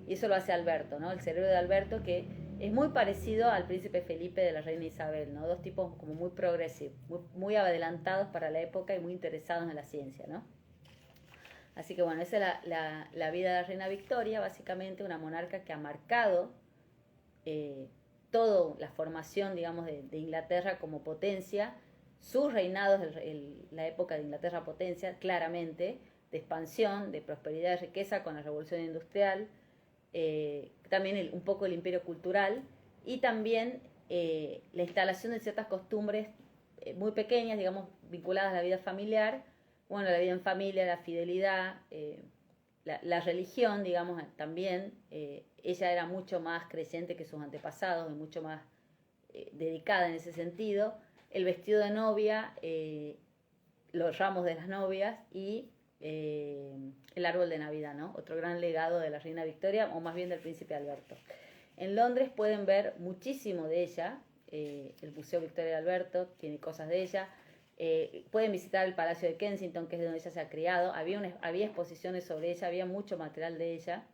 y eso lo hace Alberto, ¿no? El cerebro de Alberto, que es muy parecido al príncipe Felipe de la reina Isabel, ¿no? Dos tipos como muy progresivos, muy adelantados para la época y muy interesados en la ciencia, ¿no? Así que bueno, esa es la vida de la reina Victoria, básicamente una monarca que ha marcado toda la formación, digamos, de Inglaterra como potencia, sus reinados, la época de Inglaterra potencia, claramente, de expansión, de prosperidad, de riqueza con la revolución industrial, también un poco el imperio cultural y también la instalación de ciertas costumbres muy pequeñas, digamos, vinculadas a la vida familiar, bueno, la vida en familia, la fidelidad, la religión, digamos, también. Ella era mucho más creyente que sus antepasados y mucho más dedicada en ese sentido. El vestido de novia, los ramos de las novias y el árbol de Navidad, ¿no? Otro gran legado de la reina Victoria, o más bien del príncipe Alberto. En Londres pueden ver muchísimo de ella. El Museo Victoria de Alberto tiene cosas de ella. Pueden visitar el Palacio de Kensington, que es de donde ella se ha criado. Había exposiciones sobre ella, había mucho material de ella.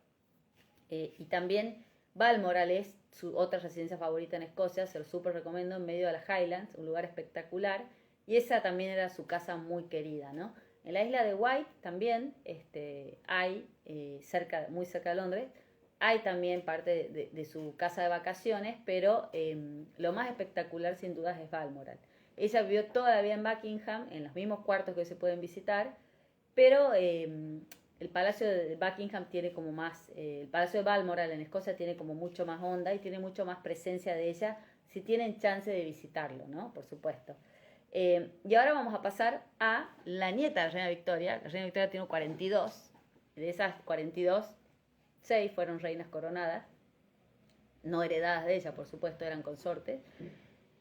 Y también Balmoral es su otra residencia favorita en Escocia, se lo súper recomiendo, en medio de las Highlands, un lugar espectacular. Y esa también era su casa muy querida, ¿no? En la isla de Wight también hay, muy cerca de Londres, hay también parte de su casa de vacaciones, pero lo más espectacular sin dudas es Balmoral. Ella vivió toda la vida en Buckingham, en los mismos cuartos que se pueden visitar, pero el Palacio de Buckingham tiene como más, el Palacio de Balmoral en Escocia tiene como mucho más onda y tiene mucho más presencia de ella, si tienen chance de visitarlo, ¿no? Por supuesto. Y ahora vamos a pasar a la nieta de la reina Victoria. La reina Victoria tiene 42. De esas 42, 6 fueron reinas coronadas. No heredadas de ella, por supuesto, eran consortes.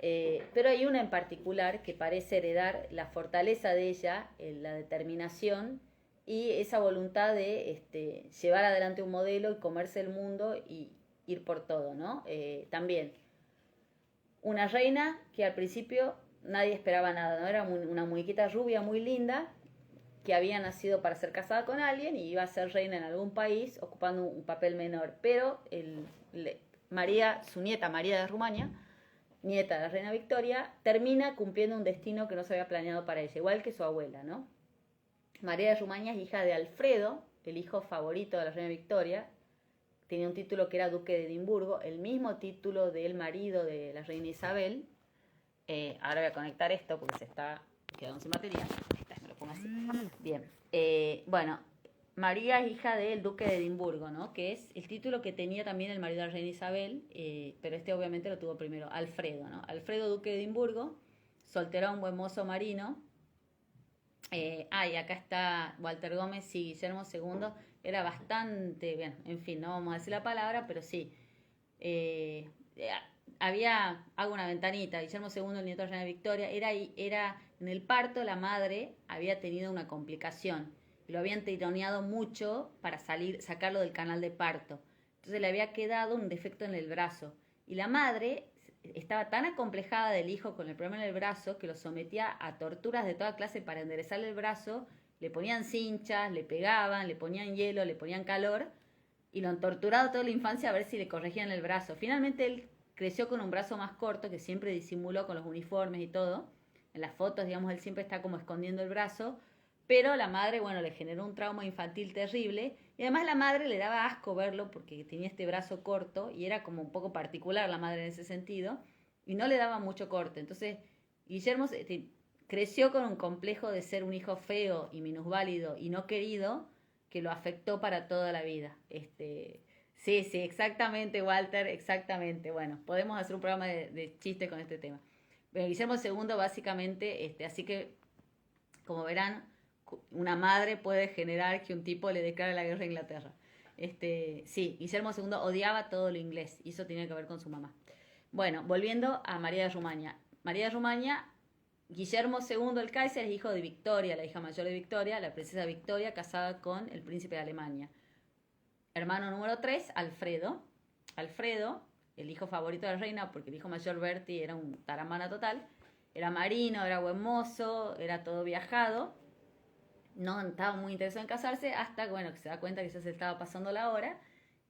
Pero hay una en particular que parece heredar la fortaleza de ella, la determinación y esa voluntad de llevar adelante un modelo y comerse el mundo y ir por todo, ¿no? También una reina que al principio nadie esperaba nada, ¿no? Era una muñequita rubia muy linda que había nacido para ser casada con alguien y iba a ser reina en algún país ocupando un papel menor. Pero María, su nieta María de Rumania, nieta de la reina Victoria, termina cumpliendo un destino que no se había planeado para ella, igual que su abuela, ¿no? María de Rumania es hija de Alfredo, el hijo favorito de la reina Victoria. Tenía un título que era duque de Edimburgo, el mismo título del marido de la reina Isabel. Ahora voy a conectar esto porque se está quedando sin batería. Me lo pongo así. Bien. Bueno, María es hija del duque de Edimburgo, ¿no? Que es el título que tenía también el marido de la reina Isabel, pero obviamente lo tuvo primero Alfredo, ¿no? Alfredo, duque de Edimburgo, solterón, buen mozo marino. Y acá está Walter Gómez, sí, Guillermo II era bastante, bien, en fin, no vamos a decir la palabra, pero sí. Hago una ventanita, Guillermo II, el nieto de la reina Victoria, era en el parto la madre había tenido una complicación, lo habían tironeado mucho para sacarlo del canal de parto, entonces le había quedado un defecto en el brazo, y la madre estaba tan acomplejada del hijo con el problema en el brazo que lo sometía a torturas de toda clase para enderezarle el brazo, le ponían cinchas, le pegaban, le ponían hielo, le ponían calor, y lo han torturado toda la infancia a ver si le corregían el brazo. Finalmente él creció con un brazo más corto que siempre disimuló con los uniformes y todo. En las fotos, digamos, él siempre está como escondiendo el brazo, pero la madre, bueno, le generó un trauma infantil terrible y además la madre le daba asco verlo porque tenía este brazo corto y era como un poco particular la madre en ese sentido y no le daba mucho corte. Entonces, Guillermo creció con un complejo de ser un hijo feo y minusválido y no querido que lo afectó para toda la vida. Sí, exactamente, Walter, exactamente. Bueno, podemos hacer un programa de chiste con este tema. Pero Guillermo II básicamente, así que, como verán, una madre puede generar que un tipo le declare la guerra a Inglaterra. Sí, Guillermo II odiaba todo lo inglés y eso tenía que ver con su mamá. Bueno, volviendo a María de Rumania. María de Rumania, Guillermo II el Kaiser es hijo de Victoria, la hija mayor de Victoria, la princesa Victoria, casada con el príncipe de Alemania. Hermano número 3, Alfredo. Alfredo, el hijo favorito de la reina, porque el hijo mayor Bertie era un taramana total. Era marino, era buen mozo, era todo viajado. No estaba muy interesado en casarse hasta bueno, que se da cuenta que ya se estaba pasando la hora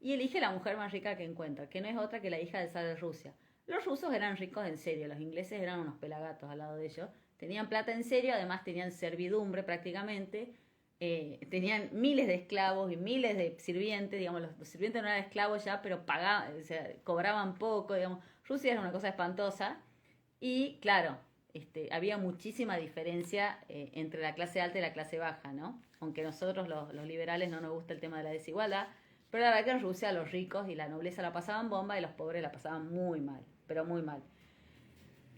y elige la mujer más rica que encuentra, que no es otra que la hija del zar de Rusia. Los rusos eran ricos en serio, los ingleses eran unos pelagatos al lado de ellos. Tenían plata en serio, además tenían servidumbre prácticamente. tenían miles de esclavos y miles de sirvientes, digamos, los sirvientes no eran esclavos ya, pero pagaban, o sea, cobraban poco, digamos. Rusia era una cosa espantosa y claro, había muchísima diferencia entre la clase alta y la clase baja, ¿no? Aunque nosotros los liberales no nos gusta el tema de la desigualdad, pero la verdad que en Rusia los ricos y la nobleza la pasaban bomba y los pobres la pasaban muy mal, pero muy mal.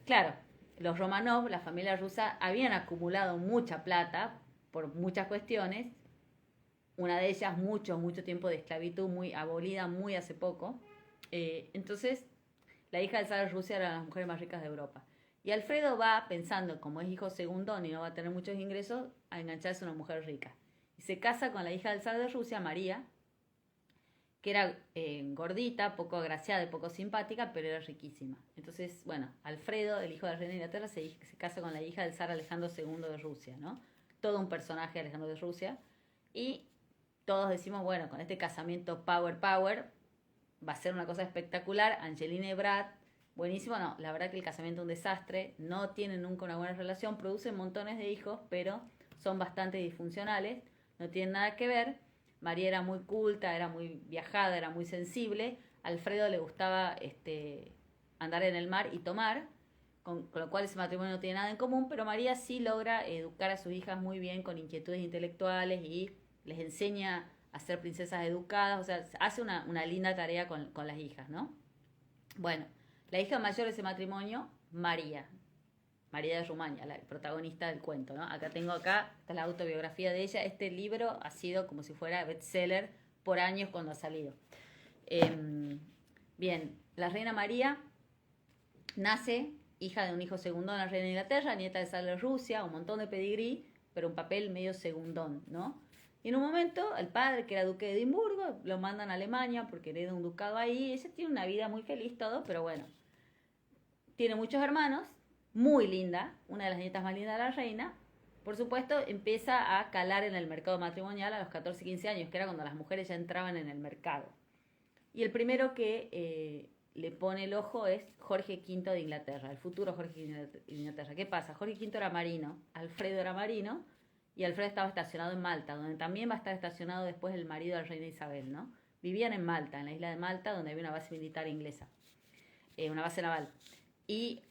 Claro, los Romanov, la familia rusa, habían acumulado mucha plata por muchas cuestiones, una de ellas mucho tiempo de esclavitud, muy abolida muy hace poco. Entonces, la hija del zar de Rusia era una de las mujeres más ricas de Europa. Y Alfredo va pensando, como es hijo segundón y no va a tener muchos ingresos, a engancharse a una mujer rica. Y se casa con la hija del zar de Rusia, María, que era gordita, poco agraciada y poco simpática, pero era riquísima. Entonces, bueno, Alfredo, el hijo de la reina de Inglaterra, se casa con la hija del zar Alejandro II de Rusia, ¿no? Todo un personaje Alejandro de Rusia. Y todos decimos, bueno, con este casamiento power, va a ser una cosa espectacular. Angelina y Brad, buenísimo. No, la verdad que el casamiento es un desastre. No tienen nunca una buena relación. Producen montones de hijos, pero son bastante disfuncionales. No tienen nada que ver. María era muy culta, era muy viajada, era muy sensible. A Alfredo le gustaba andar en el mar y tomar, con lo cual ese matrimonio no tiene nada en común, pero María sí logra educar a sus hijas muy bien con inquietudes intelectuales y les enseña a ser princesas educadas, o sea, hace una linda tarea con las hijas, ¿no? Bueno, la hija mayor de ese matrimonio, María de Rumania, la protagonista del cuento, ¿no? Está la autobiografía de ella. Este libro ha sido como si fuera bestseller por años cuando ha salido. Bien, la reina María nace hija de un hijo segundón, la reina de Inglaterra, nieta de zar de Rusia, un montón de pedigrí, pero un papel medio segundón, ¿no? Y en un momento, el padre, que era duque de Edimburgo, lo mandan a Alemania porque hereda un ducado ahí. Ella tiene una vida muy feliz, todo, pero bueno. Tiene muchos hermanos, muy linda, una de las nietas más lindas de la reina. Por supuesto, empieza a calar en el mercado matrimonial a los 14, 15 años, que era cuando las mujeres ya entraban en el mercado. Y el primero que le pone el ojo es Jorge V de Inglaterra, el futuro Jorge V de Inglaterra. ¿Qué pasa? Jorge V era marino, Alfredo era marino, y Alfredo estaba estacionado en Malta, donde también va a estar estacionado después el marido de la reina Isabel, ¿no? Vivían en Malta, en la isla de Malta, donde había una base militar inglesa, una base naval. Y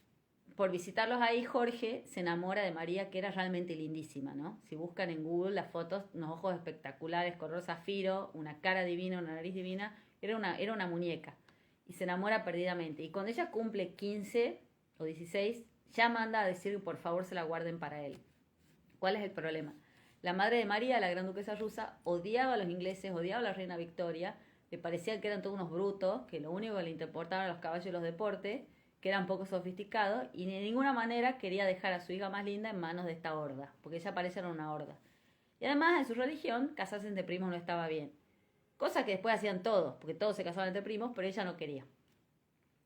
por visitarlos ahí, Jorge se enamora de María, que era realmente lindísima, ¿no? Si buscan en Google las fotos, unos ojos espectaculares, color zafiro, una cara divina, una nariz divina, era una muñeca. Y se enamora perdidamente. Y cuando ella cumple 15 o 16, ya manda a decir que por favor se la guarden para él. ¿Cuál es el problema? La madre de María, la gran duquesa rusa, odiaba a los ingleses, odiaba a la reina Victoria, le parecía que eran todos unos brutos, que lo único que le importaban los caballos y los deportes, que eran poco sofisticados, y de ninguna manera quería dejar a su hija más linda en manos de esta horda, porque ella parece era una horda. Y además, en su religión, casarse entre primos no estaba bien. Cosa que después hacían todos, porque todos se casaban entre primos, pero ella no quería.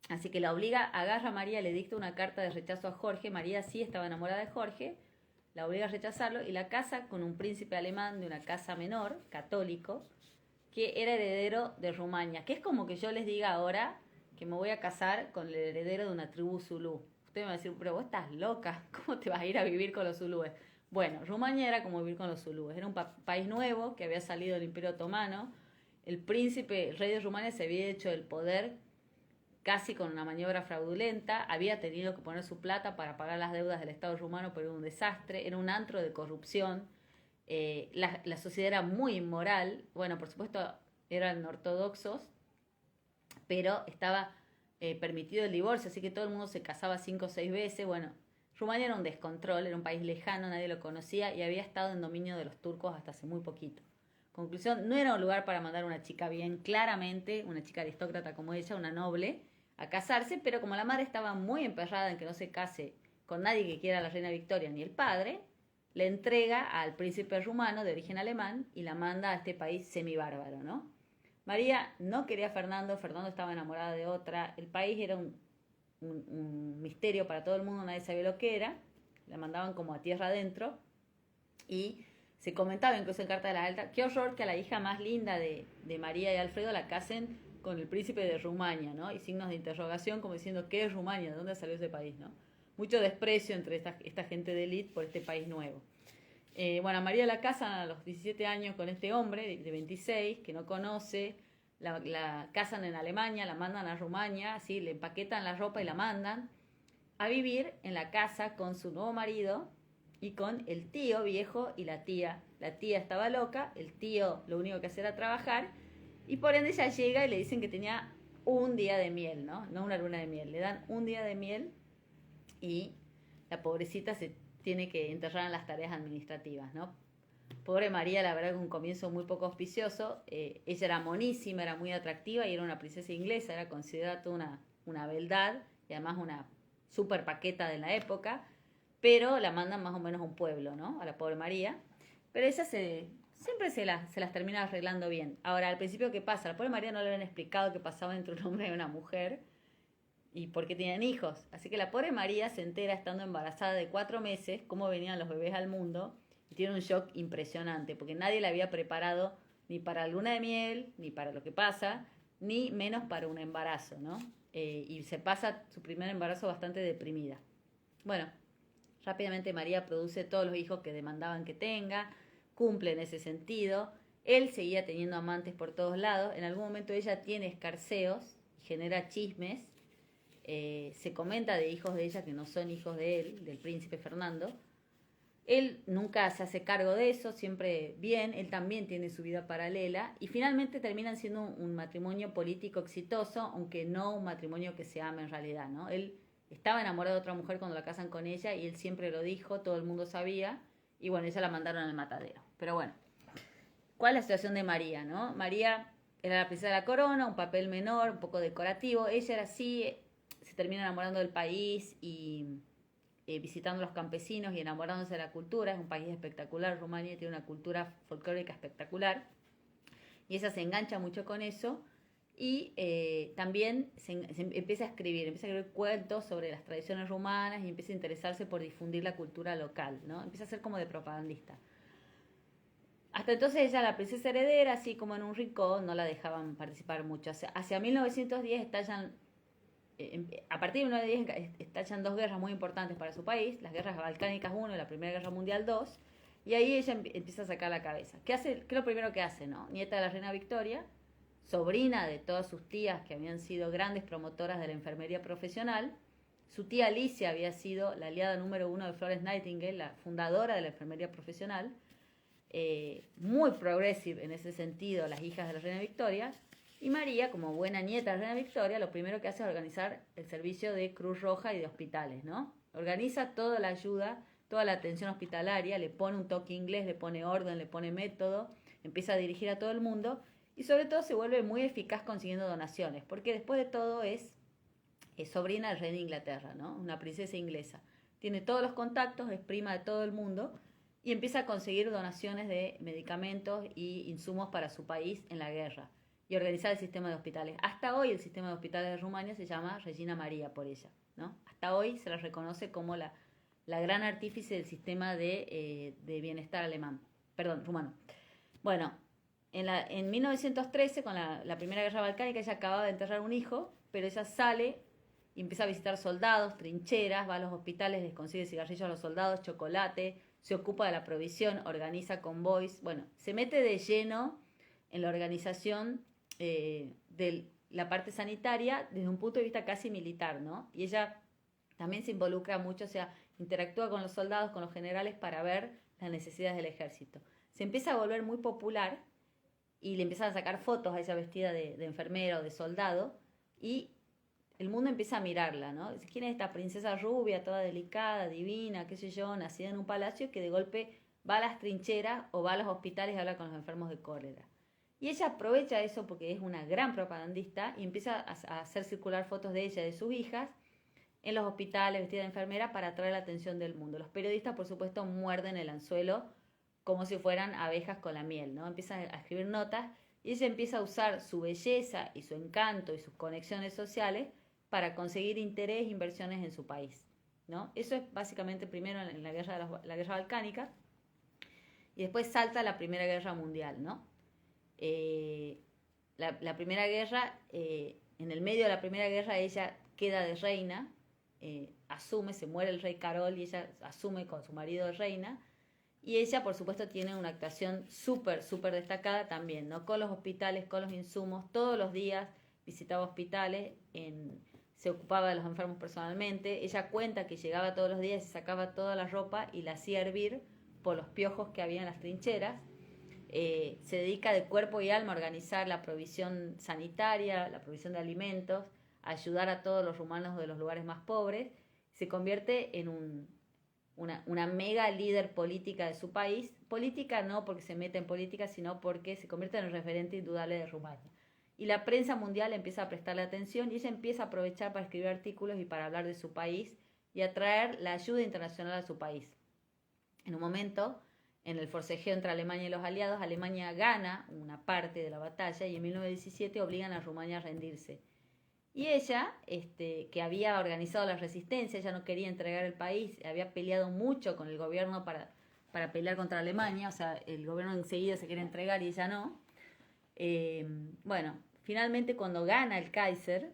Así que la obliga, agarra a María, le dicta una carta de rechazo a Jorge. María sí estaba enamorada de Jorge, la obliga a rechazarlo y la casa con un príncipe alemán de una casa menor, católico, que era heredero de Rumania. Que es como que yo les diga ahora que me voy a casar con el heredero de una tribu zulú. Usted me va a decir, pero vos estás loca, ¿cómo te vas a ir a vivir con los zulúes? Bueno, Rumania era como vivir con los zulúes. Era un país nuevo que había salido del Imperio Otomano. El príncipe, el rey de Rumania, se había hecho el poder casi con una maniobra fraudulenta, había tenido que poner su plata para pagar las deudas del Estado rumano, pero era un desastre, era un antro de corrupción, la sociedad era muy inmoral, bueno, por supuesto eran ortodoxos, pero estaba permitido el divorcio, así que todo el mundo se casaba 5 o 6 veces, bueno, Rumania era un descontrol, era un país lejano, nadie lo conocía y había estado en dominio de los turcos hasta hace muy poquito. Conclusión, no era un lugar para mandar a una chica bien, claramente, una chica aristócrata como ella, una noble, a casarse, pero como la madre estaba muy emperrada en que no se case con nadie que quiera a la reina Victoria ni el padre, le entrega al príncipe rumano de origen alemán y la manda a este país semibárbaro, ¿no? María no quería a Fernando, Fernando estaba enamorada de otra, el país era un misterio para todo el mundo, nadie sabía lo que era, la mandaban como a tierra adentro y se comentaba incluso en Carta de las Altas, qué horror que a la hija más linda de María y Alfredo la casen con el príncipe de Rumania, ¿no? Y signos de interrogación como diciendo, ¿qué es Rumania? ¿De dónde salió ese país, no? Mucho desprecio entre esta gente de élite por este país nuevo. Bueno, a María la casan a los 17 años con este hombre de 26 que no conoce, la casan en Alemania, la mandan a Rumania, así le empaquetan la ropa y la mandan a vivir en la casa con su nuevo marido y con el tío viejo y la tía. La tía estaba loca, el tío lo único que hacía era trabajar y por ende ella llega y le dicen que tenía un día de miel, ¿no? No una luna de miel, le dan un día de miel y la pobrecita se tiene que enterrar en las tareas administrativas, ¿no? Pobre María, la verdad que un comienzo muy poco auspicioso. Ella era monísima, era muy atractiva y era una princesa inglesa, era considerada toda una beldad y además una super paqueta de la época, pero la mandan más o menos a un pueblo, ¿no? A la pobre María. Pero ella siempre se las termina arreglando bien. Ahora, al principio, ¿qué pasa? A la pobre María no le habían explicado qué pasaba entre un hombre y una mujer y por qué tenían hijos. Así que la pobre María se entera estando embarazada de 4 meses, cómo venían los bebés al mundo, y tiene un shock impresionante, porque nadie la había preparado ni para la luna de miel, ni para lo que pasa, ni menos para un embarazo, ¿no? Y se pasa su primer embarazo bastante deprimida. Bueno, rápidamente María produce todos los hijos que demandaban que tenga, cumple en ese sentido. Él seguía teniendo amantes por todos lados. En algún momento ella tiene escarceos y genera chismes. Se comenta de hijos de ella que no son hijos de él, del príncipe Fernando. Él nunca se hace cargo de eso, siempre bien, él también tiene su vida paralela y finalmente terminan siendo un matrimonio político exitoso, aunque no un matrimonio que se ame en realidad, ¿no? Él estaba enamorado de otra mujer cuando la casan con ella y él siempre lo dijo, todo el mundo sabía y bueno, ella la mandaron al matadero. Pero bueno, ¿cuál es la situación de María, no? María era la princesa de la corona, un papel menor, un poco decorativo, ella era así, se termina enamorando del país y visitando los campesinos y enamorándose de la cultura. Es un país espectacular, Rumania tiene una cultura folclórica espectacular y ella se engancha mucho con eso y también se empieza a escribir cuentos sobre las tradiciones rumanas y empieza a interesarse por difundir la cultura local, ¿no? Empieza a ser como de propagandista. Hasta entonces ella, la princesa heredera, así como en un rincón, no la dejaban participar mucho. Hacia 1910 estallan a partir de 1910 estallan dos guerras muy importantes para su país, las guerras balcánicas 1 y la Primera Guerra Mundial 2, y ahí ella empieza a sacar la cabeza. ¿Qué es lo primero que hace, no? Nieta de la reina Victoria, sobrina de todas sus tías que habían sido grandes promotoras de la enfermería profesional. Su tía Alicia había sido la aliada número 1 de Florence Nightingale, la fundadora de la enfermería profesional, muy progressive en ese sentido, las hijas de la reina Victoria. Y María, como buena nieta de la reina Victoria, lo primero que hace es organizar el servicio de Cruz Roja y de hospitales, ¿no? Organiza toda la ayuda, toda la atención hospitalaria, le pone un toque inglés, le pone orden, le pone método, empieza a dirigir a todo el mundo y sobre todo se vuelve muy eficaz consiguiendo donaciones, porque después de todo es sobrina del rey de Inglaterra, ¿no? Una princesa inglesa. Tiene todos los contactos, es prima de todo el mundo y empieza a conseguir donaciones de medicamentos y insumos para su país en la guerra y organizar el sistema de hospitales. Hasta hoy el sistema de hospitales de Rumania se llama Regina María por ella, ¿no? Hasta hoy se la reconoce como la gran artífice del sistema de bienestar alemán, perdón, rumano. Bueno, en 1913, con la Primera Guerra Balcánica, ella acababa de enterrar un hijo, pero ella sale y empieza a visitar soldados, trincheras, va a los hospitales, les consigue cigarrillos a los soldados, chocolate, se ocupa de la provisión, organiza convoys, bueno, se mete de lleno en la organización de la parte sanitaria desde un punto de vista casi militar, ¿no? Y ella también se involucra mucho, o sea, interactúa con los soldados, con los generales para ver las necesidades del ejército. Se empieza a volver muy popular y le empiezan a sacar fotos a ella vestida de enfermera o de soldado y el mundo empieza a mirarla, ¿no? ¿Quién es esta princesa rubia, toda delicada, divina, qué sé yo, nacida en un palacio que de golpe va a las trincheras o va a los hospitales y habla con los enfermos de cólera? Y ella aprovecha eso porque es una gran propagandista y empieza a hacer circular fotos de ella y de sus hijas en los hospitales vestida de enfermera para atraer la atención del mundo. Los periodistas, por supuesto, muerden el anzuelo como si fueran abejas con la miel, ¿no? Empiezan a escribir notas y ella empieza a usar su belleza y su encanto y sus conexiones sociales para conseguir interés e inversiones en su país, ¿no? Eso es básicamente primero en la guerra balcánica y después salta la Primera Guerra Mundial, ¿no? La Primera Guerra, en el medio de la Primera Guerra ella queda de reina, asume, se muere el rey Carol y ella asume con su marido de reina Y ella, por supuesto, tiene una actuación súper, súper destacada también, ¿no? Con los hospitales, con los insumos, todos los días visitaba hospitales, se ocupaba de los enfermos personalmente. Ella cuenta que llegaba todos los días y sacaba toda la ropa y la hacía hervir por los piojos que había en las trincheras. Se dedica de cuerpo y alma a organizar la provisión sanitaria, la provisión de alimentos, a ayudar a todos los rumanos de los lugares más pobres. Se convierte en una mega líder política de su país. Política no porque se mete en política, sino porque se convierte en el referente indudable de Rumania. Y la prensa mundial empieza a prestarle atención y ella empieza a aprovechar para escribir artículos y para hablar de su país y atraer la ayuda internacional a su país. En un momento, en el forcejeo entre Alemania y los aliados, Alemania gana una parte de la batalla y en 1917 obligan a Rumania a rendirse. Y ella, que había organizado la resistencia, ella no quería entregar el país, había peleado mucho con el gobierno para pelear contra Alemania, o sea, el gobierno enseguida se quiere entregar y ella no. Bueno, finalmente cuando gana el Kaiser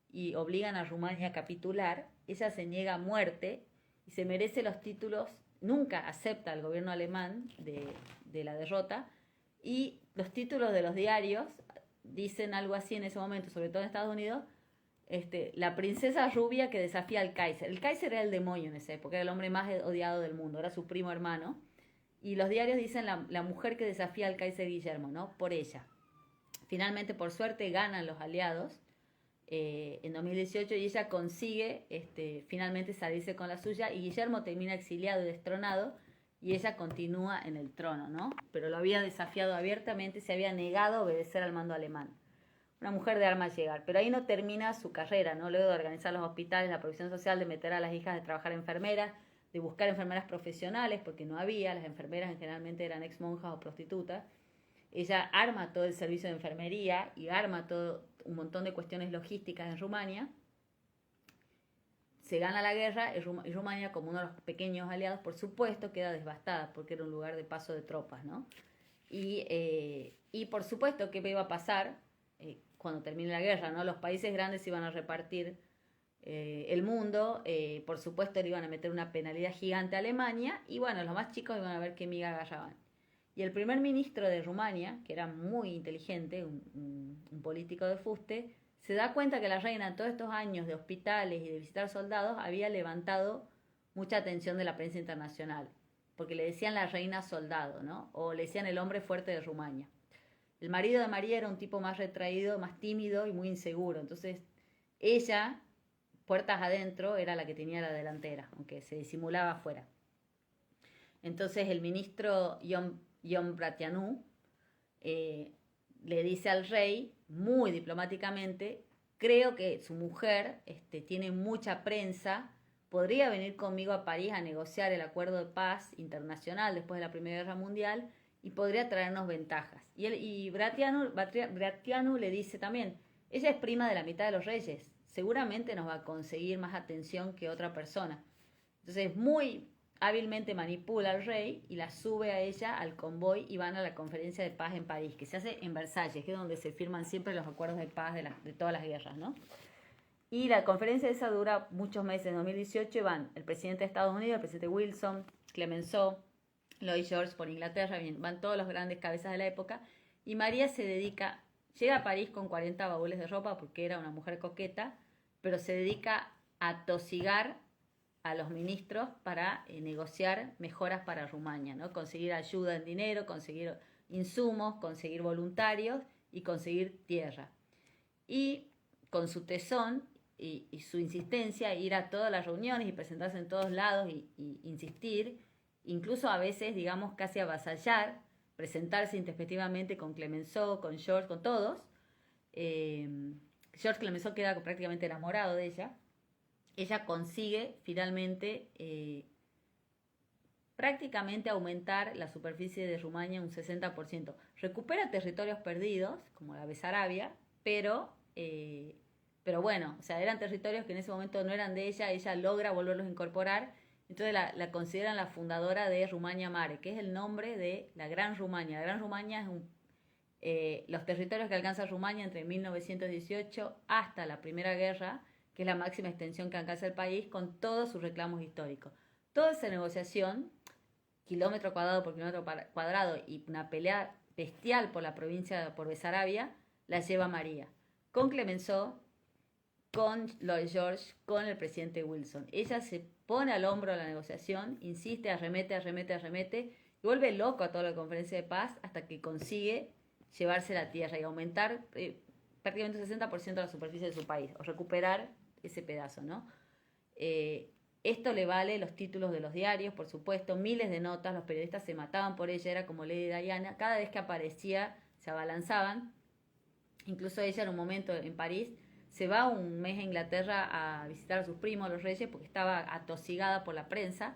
y obligan a Rumania a capitular, ella se niega a muerte y se merece los títulos, nunca acepta al gobierno alemán de la derrota, y los títulos de los diarios dicen algo así en ese momento, sobre todo en Estados Unidos, la princesa rubia que desafía al Kaiser. El Kaiser era el demonio en esa época, era el hombre más odiado del mundo, era su primo hermano, y los diarios dicen la mujer que desafía al Kaiser Guillermo, ¿no? Por ella. Finalmente, por suerte, ganan los aliados en 2018 y ella consigue finalmente salirse con la suya y Guillermo termina exiliado y destronado y ella continúa en el trono, ¿no? Pero lo había desafiado abiertamente, se había negado a obedecer al mando alemán. Una mujer de armas llegar, pero ahí no termina su carrera, ¿no? Luego de organizar los hospitales, la provisión social, de meter a las hijas de trabajar enfermeras, de buscar enfermeras profesionales, porque no había, las enfermeras generalmente eran ex monjas o prostitutas. Ella arma todo el servicio de enfermería y arma todo un montón de cuestiones logísticas en Rumania. Se gana la guerra y Rumania, como uno de los pequeños aliados, por supuesto, queda devastada porque era un lugar de paso de tropas, ¿no? Y por supuesto, ¿qué iba a pasar cuando termine la guerra, ¿no? Los países grandes iban a repartir el mundo, por supuesto le iban a meter una penalidad gigante a Alemania y bueno, los más chicos iban a ver qué miga agarraban. Y el primer ministro de Rumania, que era muy inteligente, un político de fuste, se da cuenta que la reina en todos estos años de hospitales y de visitar soldados había levantado mucha atención de la prensa internacional, porque le decían la reina soldado, ¿no? O le decían el hombre fuerte de Rumania. El marido de María era un tipo más retraído, más tímido y muy inseguro, entonces ella, puertas adentro, era la que tenía la delantera, aunque se disimulaba afuera. Entonces el ministro Ion Brătianu le dice al rey, muy diplomáticamente, creo que su mujer tiene mucha prensa, podría venir conmigo a París a negociar el acuerdo de paz internacional después de la Primera Guerra Mundial y podría traernos ventajas. Y Brătianu le dice también, ella es prima de la mitad de los reyes, seguramente nos va a conseguir más atención que otra persona. Entonces muy hábilmente manipula al rey y la sube a ella al convoy y van a la conferencia de paz en París, que se hace en Versalles, que es donde se firman siempre los acuerdos de paz de todas las guerras, ¿no? Y la conferencia esa dura muchos meses, en 2018, y van el presidente de Estados Unidos, el presidente Wilson, Clemenceau, Lloyd George por Inglaterra, van todos los grandes cabezas de la época, y María llega a París con 40 baúles de ropa porque era una mujer coqueta, pero se dedica a tosigar a los ministros para negociar mejoras para Rumania, ¿no? Conseguir ayuda en dinero, conseguir insumos, conseguir voluntarios y conseguir tierra. Y con su tesón y su insistencia, ir a todas las reuniones y presentarse en todos lados y insistir, incluso a veces, digamos, casi avasallar, presentarse intempestivamente con Clemenceau, con George, con todos. George Clemenceau queda prácticamente enamorado de ella. Ella consigue finalmente prácticamente aumentar la superficie de Rumania un 60%. Recupera territorios perdidos, como la Besarabia, pero bueno, o sea, eran territorios que en ese momento no eran de ella logra volverlos a incorporar, entonces la consideran la fundadora de Rumania Mare, que es el nombre de la Gran Rumania. La Gran Rumania es los territorios que alcanza Rumania entre 1918 hasta la Primera Guerra, que es la máxima extensión que alcanza el país, con todos sus reclamos históricos. Toda esa negociación kilómetro cuadrado por kilómetro cuadrado y una pelea bestial por la provincia, por Besarabia, la lleva María, con Clemenceau, con Lloyd George, con el presidente Wilson. Ella se pone al hombro de la negociación, insiste, arremete, y vuelve loco a toda la conferencia de paz hasta que consigue llevarse la tierra y aumentar prácticamente un 60% de la superficie de su país, o recuperar ese pedazo, ¿no? Esto le vale los títulos de los diarios, por supuesto, miles de notas, los periodistas se mataban por ella, era como Lady Diana, cada vez que aparecía se abalanzaban, incluso ella en un momento en París se va un mes a Inglaterra a visitar a sus primos, los reyes, porque estaba atosigada por la prensa,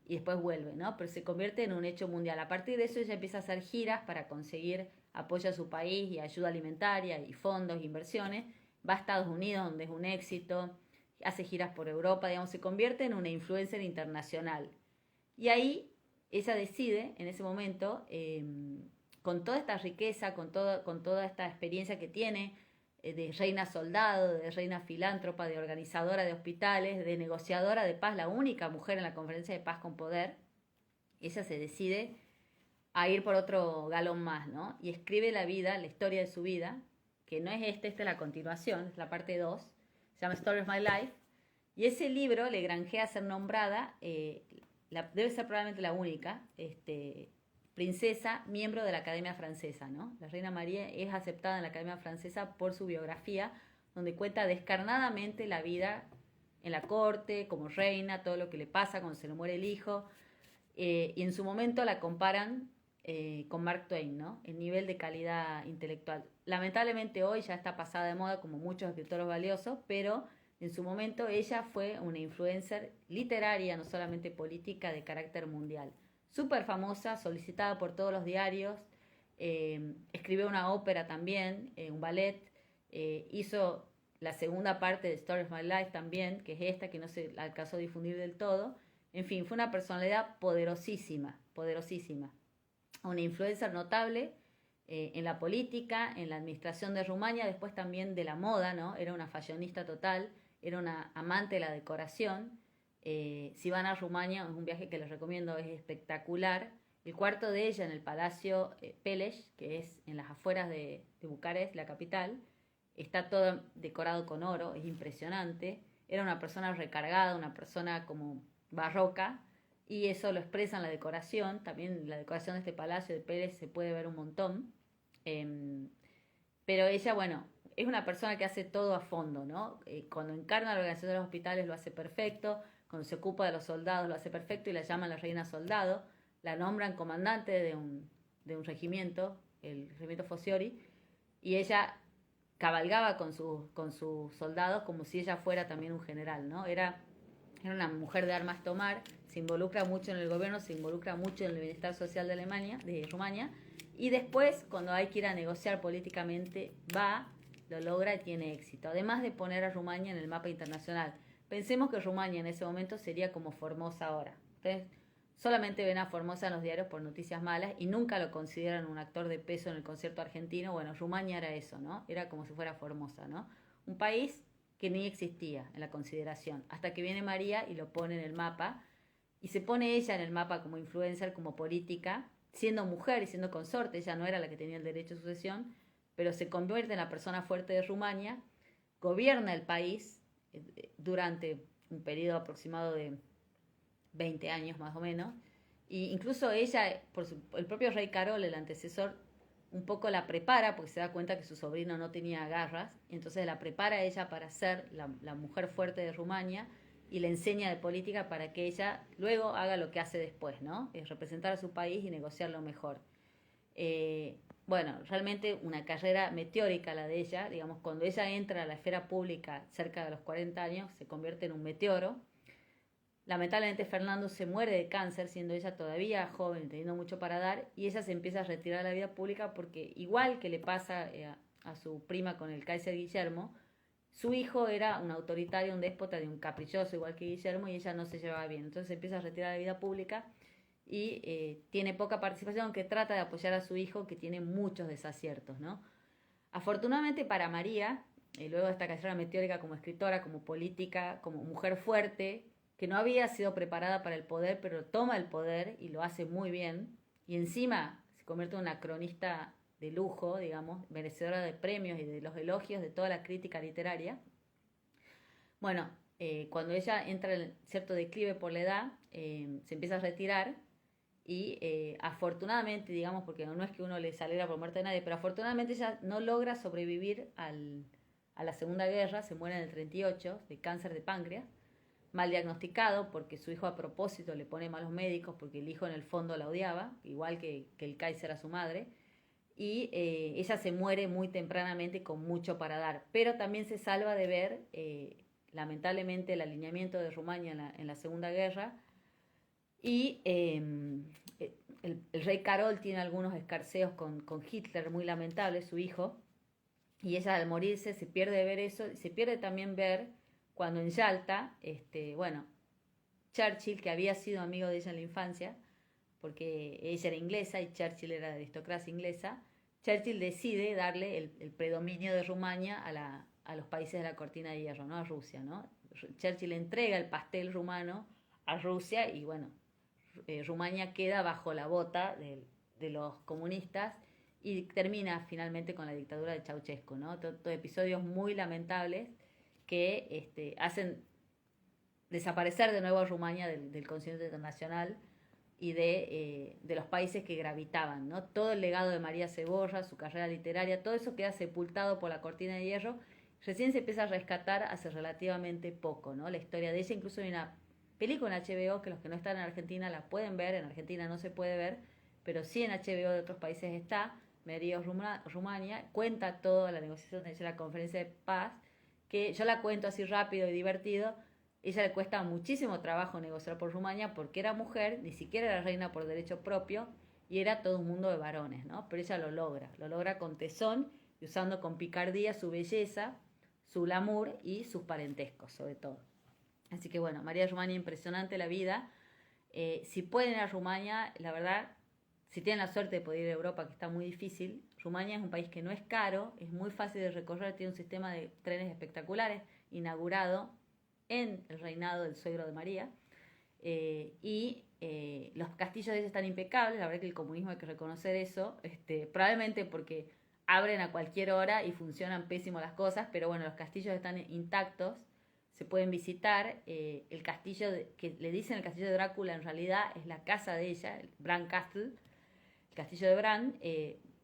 y después vuelve, ¿no? Pero se convierte en un hecho mundial. A partir de eso ella empieza a hacer giras para conseguir apoyo a su país y ayuda alimentaria y fondos, inversiones, va a Estados Unidos donde es un éxito, hace giras por Europa, digamos, se convierte en una influencer internacional. Y ahí ella decide, en ese momento, con toda esta riqueza, con toda esta experiencia que tiene, de reina soldado, de reina filántropa, de organizadora de hospitales, de negociadora de paz, la única mujer en la conferencia de paz con poder, ella se decide a ir por otro galón más, ¿no? Y escribe la historia de su vida, que no es esta es la continuación, es la parte 2, se llama Story of My Life, y ese libro le granjea ser nombrada, debe ser probablemente la única, princesa, miembro de la Academia Francesa, ¿no? La reina María es aceptada en la Academia Francesa por su biografía, donde cuenta descarnadamente la vida en la corte, como reina, todo lo que le pasa cuando se le muere el hijo, y en su momento la comparan con Mark Twain, ¿no? El nivel de calidad intelectual. Lamentablemente hoy ya está pasada de moda como muchos escritores valiosos, pero en su momento ella fue una influencer literaria, no solamente política, de carácter mundial. Súper famosa, solicitada por todos los diarios, escribió una ópera también, un ballet, hizo la segunda parte de Story of My Life también, que es esta que no se alcanzó a difundir del todo. En fin, fue una personalidad poderosísima, poderosísima. Una influencer notable en la política, en la administración de Rumania, después también de la moda, ¿no? Era una fashionista total, era una amante de la decoración. Si van a Rumania, es un viaje que les recomiendo, es espectacular. El cuarto de ella en el Palacio Peleș, que es en las afueras de Bucarest, la capital, está todo decorado con oro, es impresionante. Era una persona recargada, una persona como barroca, y eso lo expresa en la decoración. También la decoración de este palacio de Peleș se puede ver un montón. Pero ella, bueno, es una persona que hace todo a fondo, ¿no? Cuando encarna la organización de los hospitales lo hace perfecto, cuando se ocupa de los soldados lo hace perfecto y la llaman la reina soldado, la nombran comandante de un regimiento, el regimiento Fosziori, y ella cabalgaba con sus soldados como si ella fuera también un general, ¿no? Era una mujer de armas tomar, se involucra mucho en el gobierno, se involucra mucho en el bienestar social de Rumania, y después, cuando hay que ir a negociar políticamente, lo logra y tiene éxito, además de poner a Rumania en el mapa internacional. Pensemos que Rumania en ese momento sería como Formosa ahora. Ustedes solamente ven a Formosa en los diarios por noticias malas y nunca lo consideran un actor de peso en el concierto argentino. Bueno, Rumania era eso, ¿no? Era como si fuera Formosa, ¿no? Un país que ni existía en la consideración, hasta que viene María y lo pone en el mapa, y se pone ella en el mapa como influencer, como política, siendo mujer y siendo consorte. Ella no era la que tenía el derecho de sucesión, pero se convierte en la persona fuerte de Rumania, gobierna el país durante un periodo aproximado de 20 años más o menos, e incluso ella, el propio rey Carol, el antecesor, un poco la prepara porque se da cuenta que su sobrino no tenía garras, y entonces la prepara a ella para ser la mujer fuerte de Rumania y le enseña de política para que ella luego haga lo que hace después, ¿no? Es representar a su país y negociarlo mejor. Bueno, realmente una carrera meteórica la de ella, digamos, cuando ella entra a la esfera pública cerca de los 40 años, se convierte en un meteoro. Lamentablemente Fernando se muere de cáncer, siendo ella todavía joven, teniendo mucho para dar, y ella se empieza a retirar de la vida pública porque, igual que le pasa a su prima con el Kaiser Guillermo, su hijo era un autoritario, un déspota, un caprichoso igual que Guillermo, y ella no se llevaba bien. Entonces se empieza a retirar de la vida pública y tiene poca participación, aunque trata de apoyar a su hijo, que tiene muchos desaciertos, ¿no? Afortunadamente para María, luego de esta carrera meteórica como escritora, como política, como mujer fuerte, que no había sido preparada para el poder, pero toma el poder y lo hace muy bien. Y encima se convierte en una cronista de lujo, digamos, merecedora de premios y de los elogios de toda la crítica literaria. Bueno, cuando ella entra en cierto declive por la edad, se empieza a retirar y afortunadamente, digamos, porque no es que uno le saliera por muerte a nadie, pero afortunadamente ella no logra sobrevivir a la Segunda Guerra, se muere en el 38 de cáncer de páncreas, mal diagnosticado porque su hijo a propósito le pone malos médicos porque el hijo en el fondo la odiaba, igual que el Kaiser a su madre, y ella se muere muy tempranamente con mucho para dar, pero también se salva de ver lamentablemente el alineamiento de Rumania en la Segunda Guerra y el rey Carol tiene algunos escarceos con Hitler muy lamentables, su hijo, y ella al morirse se pierde de ver eso, y se pierde también ver cuando en Yalta, bueno, Churchill, que había sido amigo de ella en la infancia, porque ella era inglesa y Churchill era de aristocracia inglesa, Churchill decide darle el predominio de Rumania a los países de la cortina de hierro, ¿no? A Rusia, ¿no? Churchill entrega el pastel rumano a Rusia y bueno, Rumania queda bajo la bota de los comunistas y termina finalmente con la dictadura de Ceausescu, ¿no? Todo episodios muy lamentables que hacen desaparecer de nuevo a Rumania del concierto internacional y de los países que gravitaban, ¿no? Todo el legado de María Seborra, su carrera literaria, todo eso queda sepultado por la cortina de hierro. Recién se empieza a rescatar hace relativamente poco, ¿no? La historia de ella, incluso hay una película en HBO que los que no están en Argentina la pueden ver, en Argentina no se puede ver, pero sí en HBO de otros países está, Medio Rumania, cuenta toda la negociación de la conferencia de paz, que yo la cuento así rápido y divertido. Ella le cuesta muchísimo trabajo negociar por Rumania porque era mujer, ni siquiera era reina por derecho propio y era todo un mundo de varones, ¿no? Pero ella lo logra con tesón y usando con picardía su belleza, su glamour y sus parentescos, sobre todo. Así que bueno, María de Rumania, impresionante la vida. Si pueden ir a Rumania, la verdad, si tienen la suerte de poder ir a Europa, que está muy difícil, Rumania es un país que no es caro, es muy fácil de recorrer, tiene un sistema de trenes espectaculares, inaugurado en el reinado del suegro de María, y los castillos de ellos están impecables, la verdad que el comunismo hay que reconocer eso, probablemente porque abren a cualquier hora y funcionan pésimo las cosas, pero bueno, los castillos están intactos, se pueden visitar, el castillo, que le dicen el castillo de Drácula, en realidad es la casa de ella, el Bran Castle, el castillo de Bran,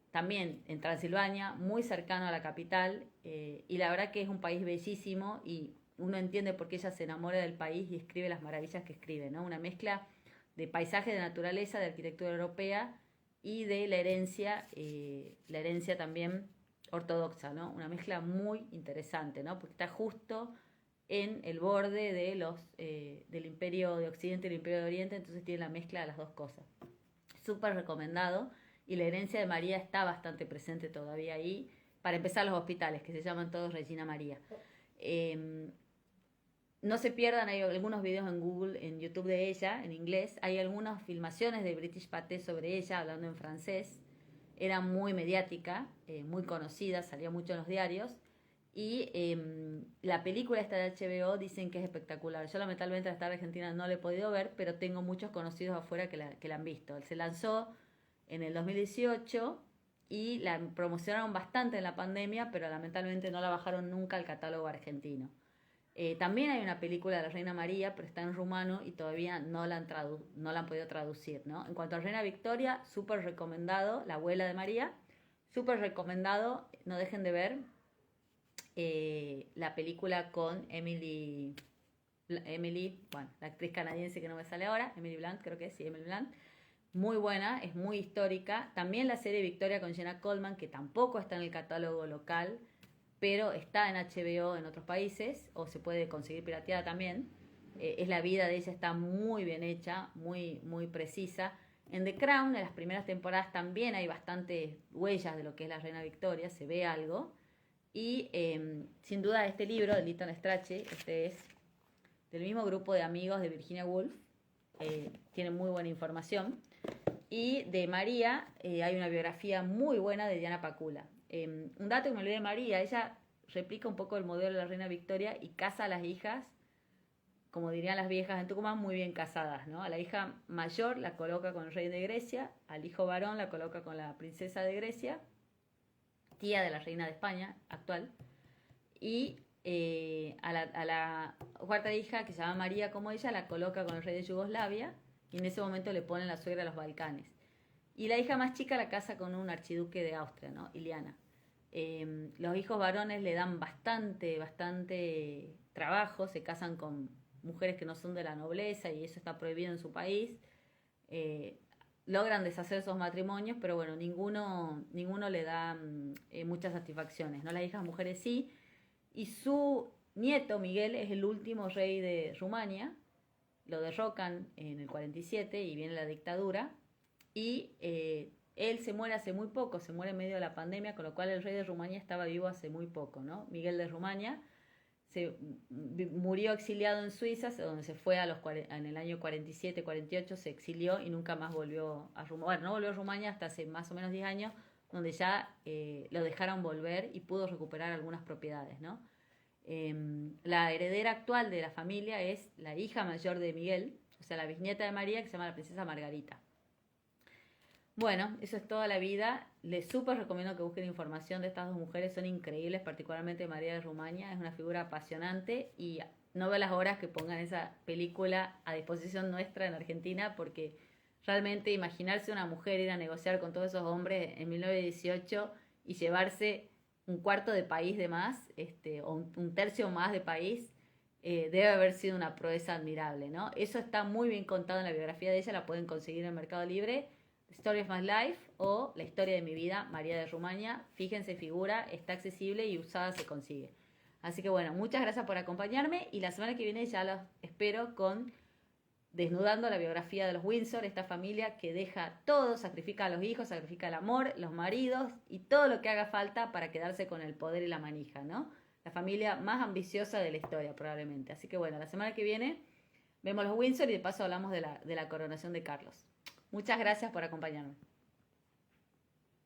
también en Transilvania, muy cercano a la capital, y la verdad que es un país bellísimo y uno entiende por qué ella se enamora del país y escribe las maravillas que escribe, ¿no? Una mezcla de paisaje, de naturaleza, de arquitectura europea y de la herencia también ortodoxa, ¿no? Una mezcla muy interesante, ¿no? Porque está justo en el borde del Imperio de Occidente y el Imperio de Oriente, entonces tiene la mezcla de las dos cosas. Súper recomendado, y la herencia de María está bastante presente todavía ahí. Para empezar, los hospitales, que se llaman todos Regina María. No se pierdan, hay algunos videos en Google, en YouTube de ella, en inglés. Hay algunas filmaciones de British Pathé sobre ella, hablando en francés. Era muy mediática, muy conocida, salía mucho en los diarios. Y la película esta de HBO dicen que es espectacular. Yo lamentablemente al estar en Argentina no la he podido ver, pero tengo muchos conocidos afuera que la han visto. Se lanzó en el 2018 y la promocionaron bastante en la pandemia, pero lamentablemente no la bajaron nunca al catálogo argentino. También hay una película de la Reina María, pero está en rumano y todavía no la han podido traducir, ¿no? En cuanto a Reina Victoria, súper recomendado, la abuela de María, súper recomendado, no dejen de ver la película con Emily, bueno, la actriz canadiense que no me sale ahora, Emily Blunt, creo que sí, Emily Blunt, muy buena, es muy histórica. También la serie Victoria con Jenna Coleman, que tampoco está en el catálogo local, pero está en HBO en otros países, o se puede conseguir pirateada también. Es la vida de ella, está muy bien hecha, muy, muy precisa. En The Crown, en las primeras temporadas, también hay bastantes huellas de lo que es la Reina Victoria, se ve algo. Y sin duda este libro, de Lytton Strachey, es del mismo grupo de amigos de Virginia Woolf, tiene muy buena información. Y de María hay una biografía muy buena de Diana Pacula. Un dato que me olvidé de María, ella replica un poco el modelo de la Reina Victoria y casa a las hijas como dirían las viejas en Tucumán, muy bien casadas, ¿no? A la hija mayor la coloca con el rey de Grecia, al hijo varón la coloca con la princesa de Grecia, tía de la reina de España actual, y a la cuarta hija, que se llama María como ella, la coloca con el rey de Yugoslavia, y en ese momento le ponen la suegra a los Balcanes. Y la hija más chica la casa con un archiduque de Austria, ¿no? Iliana. Los hijos varones le dan bastante trabajo, se casan con mujeres que no son de la nobleza y eso está prohibido en su país. Logran deshacer esos matrimonios, pero bueno, ninguno le da muchas satisfacciones, ¿no? Las hijas mujeres sí. Y su nieto, Miguel, es el último rey de Rumania. Lo derrocan en el 47 y viene la dictadura. Y él se muere hace muy poco, se muere en medio de la pandemia, con lo cual el rey de Rumania estaba vivo hace muy poco, ¿no? Miguel de Rumania murió exiliado en Suiza, donde se fue en el año 47, 48, se exilió y nunca más volvió a Rumania. Bueno, no volvió a Rumania hasta hace más o menos 10 años, donde ya lo dejaron volver y pudo recuperar algunas propiedades, ¿no? La heredera actual de la familia es la hija mayor de Miguel, o sea, la bisnieta de María, que se llama la princesa Margarita. Bueno, eso es toda la vida. Les súper recomiendo que busquen información de estas dos mujeres, son increíbles, particularmente María de Rumania, es una figura apasionante y no veo las horas que pongan esa película a disposición nuestra en Argentina, porque realmente imaginarse una mujer ir a negociar con todos esos hombres en 1918 y llevarse un cuarto de país de más, o un tercio más de país, debe haber sido una proeza admirable, ¿no? Eso está muy bien contado en la biografía de ella, la pueden conseguir en Mercado Libre. Story of My Life o La historia de mi vida, María de Rumania. Fíjense, figura, está accesible y usada se consigue. Así que bueno, muchas gracias por acompañarme y la semana que viene ya los espero con Desnudando la biografía de los Windsor, esta familia que deja todo, sacrifica a los hijos, sacrifica el amor, los maridos y todo lo que haga falta para quedarse con el poder y la manija, ¿no? La familia más ambiciosa de la historia probablemente. Así que bueno, la semana que viene vemos los Windsor y de paso hablamos de la coronación de Carlos. Muchas gracias por acompañarme.